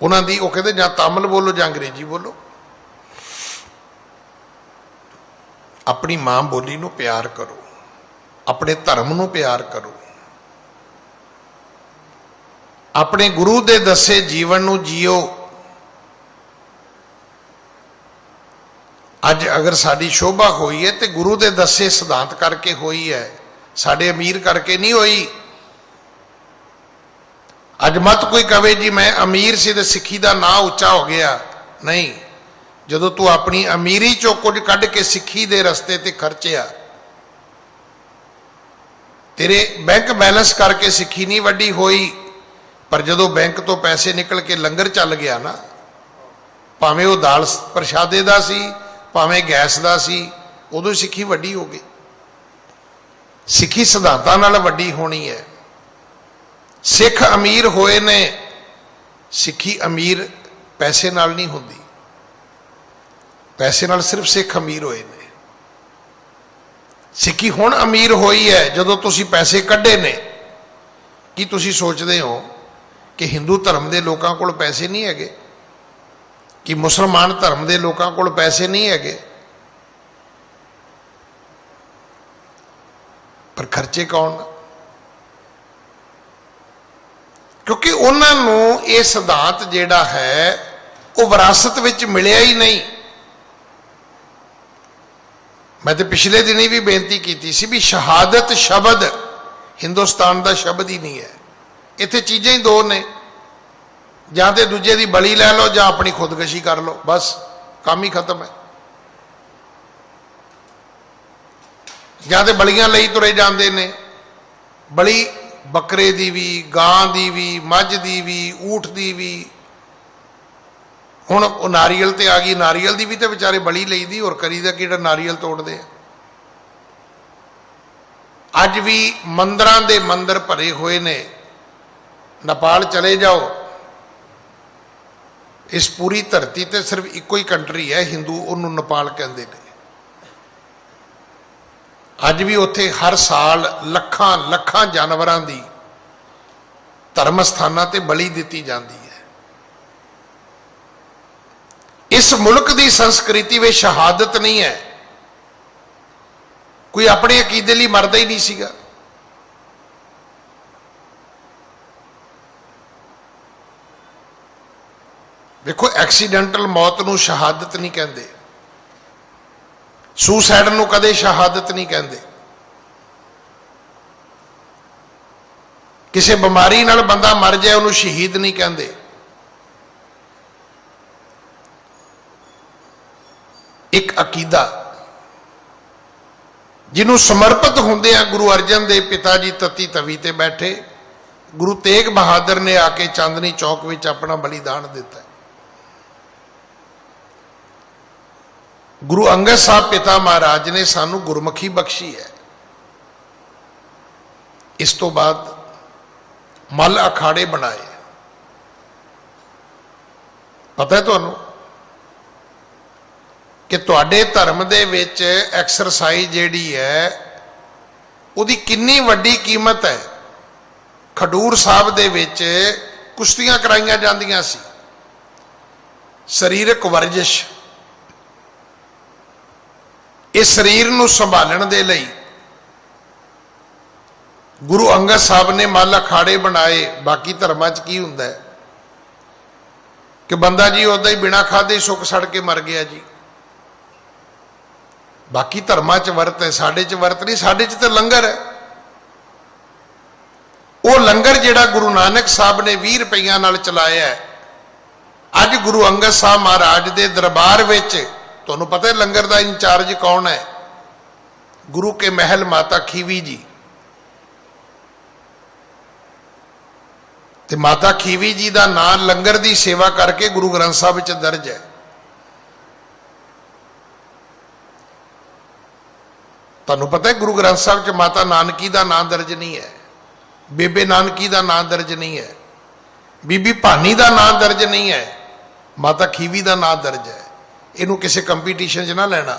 उन्होंने वो कहते जां तमिल बोलो जां अंग्रेजी बोलो। अपनी मां बोली नूं प्यार करो, अपने धर्म नूं प्यार करो, अपने गुरु दे दसे जीवन नूं जियो। अज अगर साड़ी शोभा हुई है तो गुरु दे दसे सिद्धांत करके हुई है, साडे अमीर करके नहीं हुई। अज मत कोई कहे जी मैं अमीर सी ते सिक्खी का नां उच्चा हो गया। नहीं, जदों तू अपनी अमीरी चो कुछ कढ़ के सिक्खी दे रस्ते ते खर्चिया, तेरे बैंक बैलेंस करके सिक्खी नहीं वड्डी होई, पर जदों बैंक तो पैसे निकल के लंगर चल गया ना, भावें वो दाल प्रशादे दा सी, भावें गैस दा सी, उदों सिक्खी वड्डी हो गई। सिक्खी सिद्धांतां नाल वड्डी होनी है। सिख अमीर होए ने, सिक्खी अमीर पैसे नाल नहीं होंदी। पैसे नाल सिर्फ सिख अमीर होए ने। सिक्खी हुण अमीर होई है जदों तुसीं पैसे कढ़े ने। की तुसीं सोचदे हो कि हिंदू धर्म के लोगों को पैसे नहीं है, कि मुसलमान धर्म के लोगों को पैसे नहीं है, पर खर्चे कौन? क्योंकि उन्होंने ये सिद्धांत जिहड़ा है वो विरासत विच मिलिया ही नहीं। मैं तो पिछले दिन ही भी बेनती की सी भी शहादत शब्द हिंदुस्तान का शब्द ही नहीं है। इत्थे चीज़ें ही दो ने, जां ते दूजे की बली लै लो जां अपनी खुदकशी कर लो, बस काम ही खत्म है। जां ते बलियां लई तुरे जांदे ने, बली बकरे दी भी, गां दी भी, मझ दी भी, ऊठ दी भी। हुण वो नारियल ते आ गई, नारियल दी भी तो बेचारे बली लई दी, और करी दा किहड़ा नारियल तोड़दे आ। अज भी मंदिरां दे मंदिर भरे हुए ने। नेपाल चले जाओ, इस पूरी धरती ते सिर्फ इको ही कंट्री है हिंदू, उन्होंने नेपाल कहते हैं। अज भी उत्थे हर साल लखां लखां जानवरां दी धर्म स्थानां ते बली दी जाती है। इस मुल्क की संस्कृति में शहादत नहीं है। कोई अपने अकीदे लिए मरदा ही नहीं सीगा। देखो, एक्सीडेंटल मौत नूं शहादत नहीं कहते, सुसाइड नूं कदे शहादत नहीं कहते। किसी बीमारी नाल बंदा मर जाए उन्होंने शहीद नहीं कहते। एक अकीदा जिन्हों समर्पित होंदे आ गुरु अर्जन देव पिता जी तत्ती तवी ते बैठे, गुरु तेग बहादुर ने आके चांदनी चौक में अपना बलिदान दिता। गुरु अंगद साहब पिता महाराज ने सानू गुरमुखी बख्शी है। इस तो बाद मल अखाड़े बनाए। पता है तुहानू कि तुहाडे धर्म दे विच एक्सरसाइज जिहड़ी है उहदी किन्नी वड्डी कीमत है। खडूर साहब दे विच कुश्तियां कराईयां जांदियां सी, शरीरक वर्जिश। इस शरीर नूं संभालण दे लई गुरु अंगद साहब ने मल अखाड़े बनाए। बाकी धर्मां च की हुंदा है कि बंदा जी उदा ही बिना खाधे सुक सड़ के मर गया जी। बाकी धर्मां च वर्त है, साडे च वर्त नहीं। साडे च तो लंगर है। वो लंगर जिहड़ा गुरु नानक साहब ने 20 रुपइया नाल चलाया है, अज गुरु अंगद साहब महाराज के दरबार विच तुहानूं पता है लंगर का इंचार्ज कौन है? गुरु के महल माता खीवी जी। ते माता खीवी जी का नाम लंगर की सेवा करके गुरु ग्रंथ साहब च दर्ज है। तुहानूं पता है गुरु ग्रंथ साहब च माता नानकी का नाम दर्ज नहीं है, बेबे नानकी का नाम दर्ज नहीं है, बीबी भानी का नाम दर्ज नहीं है, माता खीवी का नाम दर्ज है। इनू किसी कंपीटीशन च ना लेना,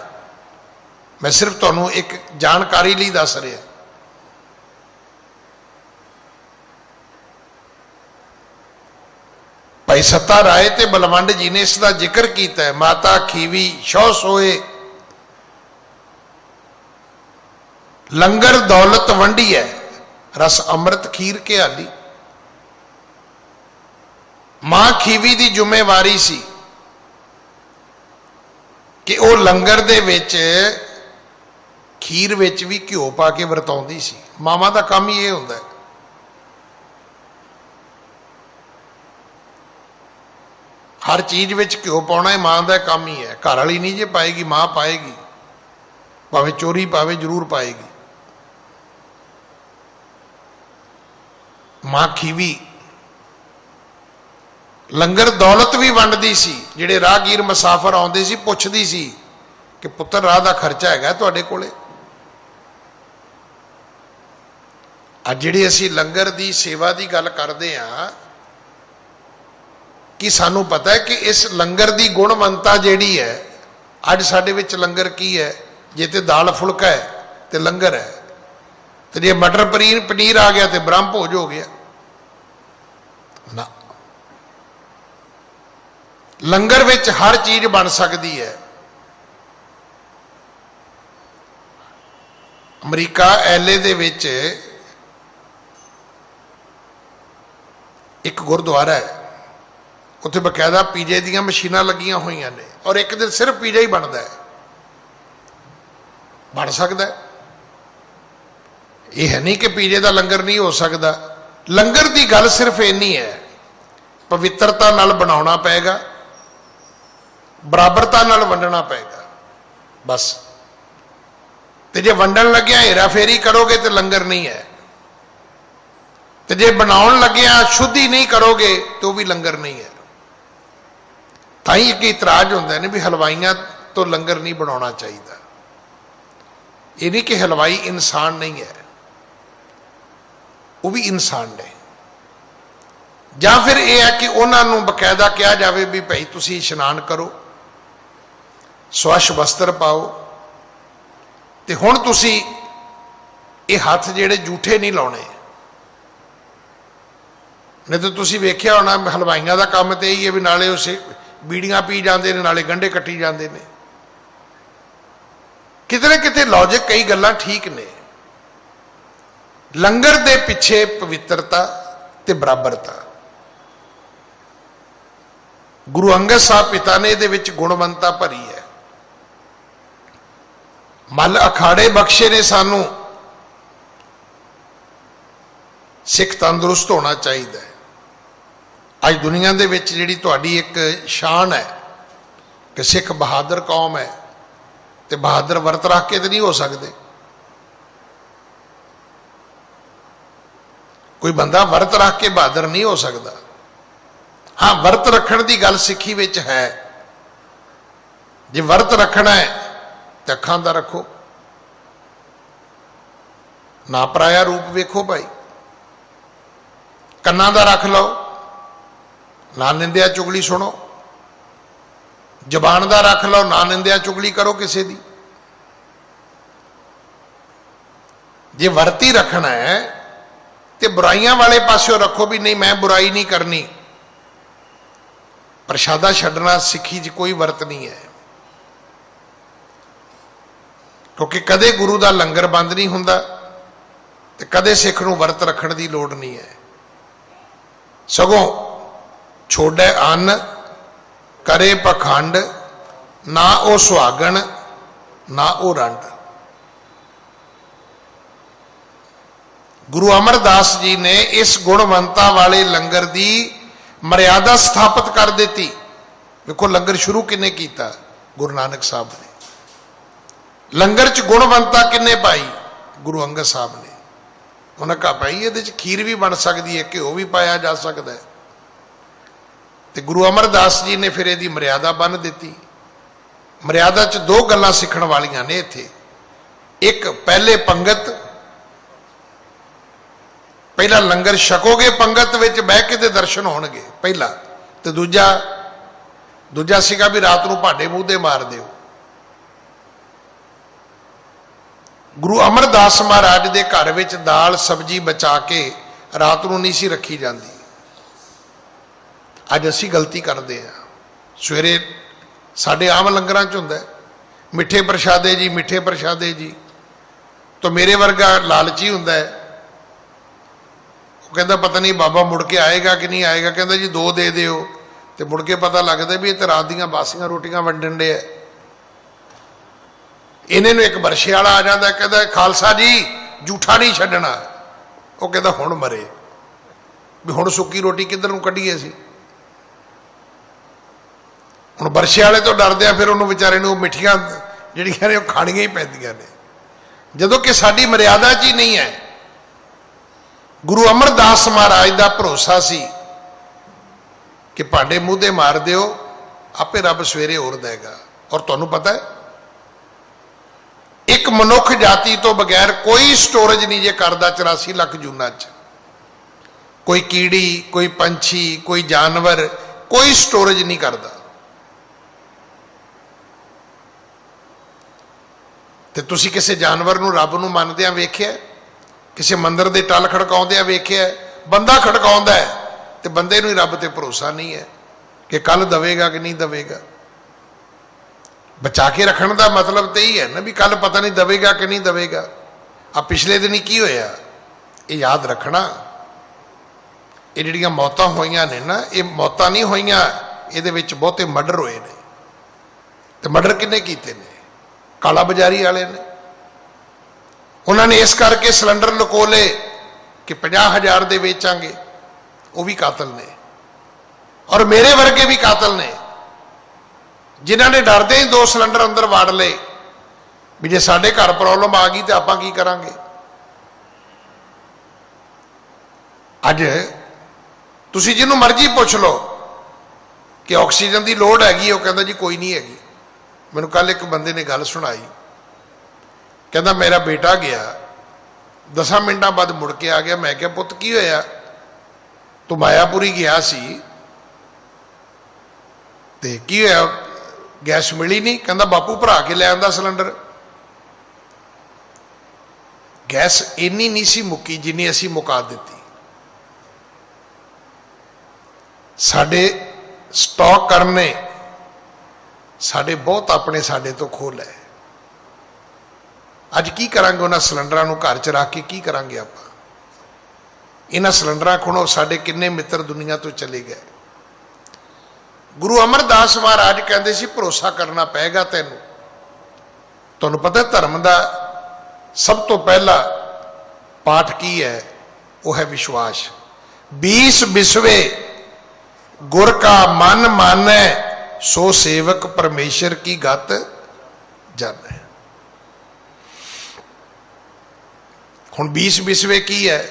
मैं सिर्फ तुहानूं एक जानकारी लिए दस रहा। भाई सत्ता राय ते बलवंड जी ने इसका जिक्र किया है। माता खीवी शौ सोए लंगर दौलत वंडी है, रस अमृत खीर के हाली। मां खीवी की जिम्मेवारी सी कि वह लंगर दे विच खीर विच भी घ्यो पा के वरताउंदी सी। मावां दा काम ही ये हुंदा है। हर चीज विच घ्यो पाउणा मां दा काम ही है। घर वाली नहीं जे पाएगी, मां पाएगी, भावें चोरी पावे जरूर पाएगी। मां खीवी लंगर दौलत भी वंडदी सी। जिहड़े राहगीर मुसाफर आउंदे सी पुछदी सी कि पुत्तर राह दा खर्चा हैगा तुहाडे कोले? अज जिहड़ी असीं लंगर दी सेवा दी गल करदे आ कि सानू पता है कि इस लंगर दी गुणवंता जिहड़ी है, अज साडे विच लंगर की है? जे ते दाल फुलका है तो लंगर है, तो जे मटर पनीर आ गया तो ब्रह्म भोज हो गया ना। लंगर विच हर चीज बन सकती है। अमरीका एले दे विच एक गुरुद्वारा है, उत्थे बकायदा पीजे दी मशीनां लगियां हुई ने और एक दिन सिर्फ पीजा ही बनता है। बन सकता है, यह है नहीं कि पीजे का लंगर नहीं हो सकता। लंगर की गल सिर्फ इन्नी है, पवित्रता नाल बनाना पेगा, बराबरता नाल वंडना पेगा बस। तो जे वंडन लग्या हेरा फेरी करोगे तो लंगर नहीं है, तो जे बनाउण लग्या शुद्धि नहीं करोगे तो भी लंगर नहीं है। ताई एक इतराज होंगे ने भी हलवाइयां तो लंगर नहीं बनाना चाहिए। ये नहीं कि हलवाई इंसान नहीं है, वो भी इंसान ने। या फिर यह है कि उन्होंने बकायदा कहा जाए भी भाई तुसी इशनान करो, स्वच्छ वस्त्र पाओ, तो हुण तुसी ये हाथ जेड़े जूठे नहीं लाने। नहीं तो तुसी वेख्या होना हलवाइयां का काम तो यही है भी नाले उसे बीड़ियां पी जाते हैं, नाले गंढे कट्टी जाते हैं। किते ना किते लॉजिक कई गल्लां ठीक ने। लंगर दे पिछे पवित्रता ते बराबरता। गुरु अंगद साहब पिता ने इहदे विच गुणवंता भरी है। मल अखाड़े बख्शे ने सानू सिख तंदुरुस्त होना चाहिए। अज दुनिया दे विच जिहड़ी तुहाडी एक शान है कि सिख बहादुर कौम है, तो बहादुर वर्त रख के तो नहीं हो सकते। कोई बंदा वर्त रख के बहादुर नहीं हो सकता। हाँ, वर्त रखण की गल सिक्खी विच है। जे वर्त रखना है तो अखां दा रखो, ना पराया रूप वेखो भाई। कन्नां दा रख लो, ना निंदिया चुगली सुनो, ਜ਼ਬਾਨ ਦਾ ਰੱਖ ਲਓ, ਨਾ ਨਿੰਦਿਆ ਚੁਗਲੀ ਕਰੋ ਕਿਸੇ ਦੀ। ਜੇ ਵਰਤੀ ਰੱਖਣਾ ਹੈ ਤੇ ਬੁਰਾਈਆਂ ਵਾਲੇ ਪਾਸਿਓਂ ਰੱਖੋ ਵੀ ਨਹੀਂ ਮੈਂ ਬੁਰਾਈ ਨਹੀਂ ਕਰਨੀ। ਪ੍ਰਸ਼ਾਦਾ ਛੱਡਣਾ ਸਿੱਖੀ 'ਚ ਕੋਈ ਵਰਤ ਨਹੀਂ ਹੈ, ਕਿਉਂਕਿ ਕਦੇ ਗੁਰੂ ਦਾ ਲੰਗਰ ਬੰਦ ਨਹੀਂ ਹੁੰਦਾ ਤੇ ਕਦੇ ਸਿੱਖ ਨੂੰ ਵਰਤ ਰੱਖਣ ਦੀ ਲੋੜ ਨਹੀਂ ਹੈ। ਸਗੋਂ ਛੋੜੈ ਅੰਨ ਕਰੇ ਪਖੰਡ, ਨਾ ਉਹ ਸੁਹਾਗਣ ਨਾ ਉਹ ਰੰਡ। ਗੁਰੂ ਅਮਰਦਾਸ ਜੀ ਨੇ ਇਸ ਗੁਣਵੰਤਾ ਵਾਲੇ ਲੰਗਰ ਦੀ ਮਰਿਆਦਾ ਸਥਾਪਿਤ ਕਰ ਦਿੱਤੀ। ਵੇਖੋ ਲੰਗਰ ਸ਼ੁਰੂ ਕਿੰਨੇ ਕੀਤਾ? ਗੁਰੂ ਨਾਨਕ ਸਾਹਿਬ ਨੇ। ਲੰਗਰ 'ਚ ਗੁਣਵੰਤਾ ਕਿੰਨੇ ਪਾਈ? ਗੁਰੂ ਅੰਗਦ ਸਾਹਿਬ ਨੇ। ਉਹਨਾਂ ਕਹਾ ਭਾਈ ਇਹਦੇ 'ਚ ਖੀਰ ਵੀ ਬਣ ਸਕਦੀ ਹੈ, ਘਿਓ ਵੀ ਪਾਇਆ ਜਾ ਸਕਦਾ ਹੈ। ਤੇ ਗੁਰੂ ਅਮਰਦਾਸ ਜੀ ਨੇ ਫਿਰ ਇਹਦੀ ਮਰਿਆਦਾ ਬੰਨ੍ਹ ਦਿੱਤੀ। ਮਰਿਆਦਾ 'ਚ ਦੋ ਗੱਲਾਂ ਸਿੱਖਣ ਵਾਲੀਆਂ ਨੇ ਇੱਥੇ। ਇੱਕ, ਪਹਿਲੇ ਪੰਗਤ, ਪਹਿਲਾ ਲੰਗਰ ਛਕੋਗੇ, ਪੰਗਤ ਵਿੱਚ ਬਹਿ ਕੇ ਤੇ ਦਰਸ਼ਨ ਹੋਣਗੇ ਪਹਿਲਾ। ਤੇ ਦੂਜਾ ਸੀਗਾ ਵੀ ਰਾਤ ਨੂੰ ਭਾਂਡੇ ਮੂੰਹਦੇ ਮਾਰ ਦਿਓ। ਗੁਰੂ ਅਮਰਦਾਸ ਮਹਾਰਾਜ ਦੇ ਘਰ ਵਿੱਚ ਦਾਲ ਸਬਜ਼ੀ ਬਚਾ ਕੇ ਰਾਤ ਨੂੰ ਨਹੀਂ ਸੀ ਰੱਖੀ ਜਾਂਦੀ। ਅੱਜ ਅਸੀਂ ਗਲਤੀ ਕਰਦੇ ਹਾਂ। ਸਵੇਰੇ ਸਾਡੇ ਆਮ ਲੰਗਰਾਂ 'ਚ ਹੁੰਦਾ ਮਿੱਠੇ ਪ੍ਰਸ਼ਾਦੇ ਜੀ, ਮਿੱਠੇ ਪ੍ਰਸ਼ਾਦੇ ਜੀ। ਤਾਂ ਮੇਰੇ ਵਰਗਾ ਲਾਲਚੀ ਹੁੰਦਾ ਹੈ, ਉਹ ਕਹਿੰਦਾ ਪਤਾ ਨਹੀਂ ਬਾਬਾ ਮੁੜ ਕੇ ਆਏਗਾ ਕਿ ਨਹੀਂ ਆਏਗਾ। ਕਹਿੰਦਾ ਜੀ 2 ਦੇ ਦਿਓ। ਤੇ ਮੁੜ ਕੇ ਪਤਾ ਲੱਗਦਾ ਵੀ ਇਹ ਤਾਂ ਰਾਤ ਦੀਆਂ ਬਾਸੀਆਂ ਰੋਟੀਆਂ ਵੰਡਣ ਦੇ ਆ। ਇਹਨੇ ਨੂੰ ਇੱਕ ਵਰਸ਼ੇ ਵਾਲਾ ਆ ਜਾਂਦਾ, ਕਹਿੰਦਾ ਖਾਲਸਾ ਜੀ ਜੂਠਾ ਨਹੀਂ ਛੱਡਣਾ। ਉਹ ਕਹਿੰਦਾ ਹੁਣ ਮਰੇ ਵੀ ਹੁਣ ਸੁੱਕੀ ਰੋਟੀ ਕਿੱਧਰ ਨੂੰ ਕੱਢੀਏ ਅਸੀਂ। ਹੁਣ ਵਰਸ਼ੇ ਵਾਲੇ ਤੋਂ ਡਰਦੇ ਆ, ਫਿਰ ਉਹਨੂੰ ਵਿਚਾਰੇ ਨੂੰ ਮਿੱਠੀਆਂ ਜਿਹੜੀਆਂ ਨੇ ਉਹ ਖਾਣੀਆਂ ਹੀ ਪੈਂਦੀਆਂ ਨੇ, ਜਦੋਂ ਕਿ ਸਾਡੀ ਮਰਿਆਦਾ 'ਚ ਹੀ ਨਹੀਂ ਹੈ। ਗੁਰੂ ਅਮਰਦਾਸ ਮਹਾਰਾਜ ਦਾ ਭਰੋਸਾ ਸੀ ਕਿ ਭਾਂਡੇ ਮੂੰਹਦੇ ਮਾਰ ਦਿਓ, ਆਪੇ ਰੱਬ ਸਵੇਰੇ ਹੋਰ ਦੇਗਾ। ਔਰ ਤੁਹਾਨੂੰ ਪਤਾ ਹੈ ਇੱਕ ਮਨੁੱਖ ਜਾਤੀ ਤੋਂ ਬਗੈਰ ਕੋਈ ਸਟੋਰੇਜ ਨਹੀਂ ਜੇ ਕਰਦਾ 84 ਲੱਖ ਜੂਨਾਂ 'ਚ। ਕੋਈ ਕੀੜੀ, ਕੋਈ ਪੰਛੀ, ਕੋਈ ਜਾਨਵਰ ਕੋਈ ਸਟੋਰੇਜ ਨਹੀਂ ਕਰਦਾ। ਤੇ ਤੁਸੀਂ ਕਿਸੇ ਜਾਨਵਰ ਨੂੰ ਰੱਬ ਨੂੰ ਮੰਨਦਿਆਂ ਵੇਖਿਆ? ਕਿਸੇ ਮੰਦਿਰ ਦੇ ਟੱਲ ਖੜਕਾਉਂਦਿਆਂ ਵੇਖਿਆ? ਬੰਦਾ ਖੜਕਾਉਂਦਾ ਹੈ ਤੇ ਬੰਦੇ ਨੂੰ ਹੀ ਰੱਬ ਤੇ ਭਰੋਸਾ ਨਹੀਂ ਹੈ ਕਿ ਕੱਲ ਦਵੇਗਾ ਕਿ ਨਹੀਂ ਦਵੇਗਾ। ਬਚਾ ਕੇ ਰੱਖਣ ਦਾ ਮਤਲਬ ਤੇ ਹੀ ਹੈ ਨਾ ਵੀ ਕੱਲ ਪਤਾ ਨਹੀਂ ਦਵੇਗਾ ਕਿ ਨਹੀਂ ਦਵੇਗਾ। ਆ ਪਿਛਲੇ ਦਿਨ ਕੀ ਹੋਇਆ ਇਹ ਯਾਦ ਰੱਖਣਾ। ਇਹ ਜਿਹੜੀਆਂ ਮੌਤਾਂ ਹੋਈਆਂ ਨੇ ਨਾ, ਇਹ ਮੌਤਾਂ ਨਹੀਂ ਹੋਈਆਂ, ਇਹਦੇ ਵਿੱਚ ਬਹੁਤੇ ਮਰਡਰ ਹੋਏ ਨੇ। ਤੇ ਮਰਡਰ ਕਿੰਨੇ ਕੀਤੇ ਨੇ? ਕਾਲਾ ਬਾਜ਼ਾਰੀ ਵਾਲੇ ਨੇ। ਉਹਨਾਂ ਨੇ ਇਸ ਕਰਕੇ ਸਿਲੰਡਰ ਲੁਕੋ ਲਏ ਕਿ 50,000 ਦੇ ਵੇਚਾਂਗੇ। ਉਹ ਵੀ ਕਾਤਲ ਨੇ, ਔਰ ਮੇਰੇ ਵਰਗੇ ਵੀ ਕਾਤਲ ਨੇ, ਜਿਨ੍ਹਾਂ ਨੇ ਡਰਦੇ ਹੀ 2 ਸਿਲੰਡਰ ਅੰਦਰ ਵਾੜ ਲਏ ਵੀ ਜੇ ਸਾਡੇ ਘਰ ਪ੍ਰੋਬਲਮ ਆ ਗਈ ਤੇ ਆਪਾਂ ਕੀ ਕਰਾਂਗੇ। ਅੱਜ ਤੁਸੀਂ ਜਿਹਨੂੰ ਮਰਜ਼ੀ ਪੁੱਛ ਲਓ ਕਿ ਆਕਸੀਜਨ ਦੀ ਲੋੜ ਹੈਗੀ, ਉਹ ਕਹਿੰਦਾ ਜੀ ਕੋਈ ਨਹੀਂ ਹੈਗੀ। ਮੈਨੂੰ ਕੱਲ ਇੱਕ ਬੰਦੇ ਨੇ ਗੱਲ ਸੁਣਾਈ, ਕਹਿੰਦਾ ਮੇਰਾ ਬੇਟਾ ਗਿਆ 10 ਮਿੰਟਾਂ ਬਾਅਦ ਮੁੜ ਕੇ ਆ ਗਿਆ। ਮੈਂ ਕਿਹਾ ਪੁੱਤ ਕੀ ਹੋਇਆ? ਤੂੰ ਮਾਇਆਪੁਰੀ ਗਿਆ ਸੀ ਤੇ ਕੀ ਹੋਇਆ? ਗੈਸ ਮਿਲੀ ਨਹੀਂ। ਕਹਿੰਦਾ ਬਾਪੂ ਭਰਾ ਕੇ ਲੈ ਆਂਦਾ ਸਿਲੰਡਰ। ਗੈਸ ਇੰਨੀ ਨਹੀਂ ਸੀ ਮੁੱਕੀ ਜਿੰਨੀ ਅਸੀਂ ਮੁਕਾ ਦਿੱਤੀ। ਸਾਡੇ ਸਟਾਕ ਕਰਨੇ ਸਾਡੇ ਬਹੁਤ ਆਪਣੇ ਸਾਡੇ ਤੋਂ ਖੋਲ ਹੈ। ਅੱਜ ਕੀ ਕਰਾਂਗੇ? ਉਹਨਾਂ ਸਿਲੰਡਰਾਂ ਨੂੰ ਘਰ 'ਚ ਰੱਖ ਕੇ ਕੀ ਕਰਾਂਗੇ ਆਪਾਂ? ਇਹਨਾਂ ਸਿਲੰਡਰਾਂ ਕੋਲੋਂ ਸਾਡੇ ਕਿੰਨੇ ਮਿੱਤਰ ਦੁਨੀਆ ਤੋਂ ਚਲੇ ਗਏ। ਗੁਰੂ ਅਮਰਦਾਸ ਮਹਾਰਾਜ ਕਹਿੰਦੇ ਸੀ ਭਰੋਸਾ ਕਰਨਾ ਪਏਗਾ ਤੈਨੂੰ। ਤੁਹਾਨੂੰ ਪਤਾ ਧਰਮ ਦਾ ਸਭ ਤੋਂ ਪਹਿਲਾ ਪਾਠ ਕੀ ਹੈ? ਉਹ ਹੈ ਵਿਸ਼ਵਾਸ। 20 ਬਿਸਵੇ ਗੁਰ ਕਾ ਮਨ ਮਾਨੈ, ਸੋ ਸੇਵਕ ਪਰਮੇਸ਼ਰ ਕੀ ਗਤ ਜਾਣੈ। ਹੁਣ 20 ਬਿਸਵੇ ਕੀ ਹੈ?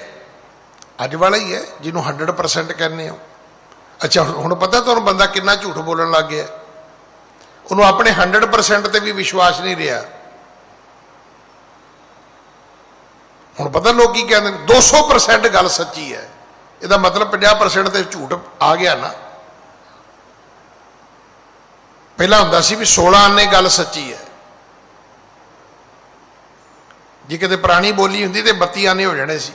ਅੱਜ ਵਾਲਾ ਹੀ ਹੈ ਜਿਹਨੂੰ 100% ਕਹਿੰਦੇ ਹੋ। ਅੱਛਾ ਹੁਣ ਪਤਾ ਤੁਹਾਨੂੰ ਬੰਦਾ ਕਿੰਨਾ ਝੂਠ ਬੋਲਣ ਲੱਗ ਗਿਆ। ਉਹਨੂੰ ਆਪਣੇ 100% ਤੇ ਵੀ ਵਿਸ਼ਵਾਸ ਨਹੀਂ ਰਿਹਾ। ਹੁਣ ਪਤਾ ਲੋਕ ਕੀ ਕਹਿੰਦੇ ਨੇ? 200% ਗੱਲ ਸੱਚੀ ਹੈ। ਇਹਦਾ ਮਤਲਬ 50% ਤੇ ਝੂਠ ਆ ਗਿਆ ਨਾ। ਪਹਿਲਾਂ ਹੁੰਦਾ ਸੀ ਵੀ 16 ਆਨੇ ਗੱਲ ਸੱਚੀ ਹੈ, ਜੇ ਕਿਤੇ ਪੁਰਾਣੀ ਬੋਲੀ ਹੁੰਦੀ ਤੇ 32 ਆਨੇ ਹੋ ਜਾਣੇ ਸੀ।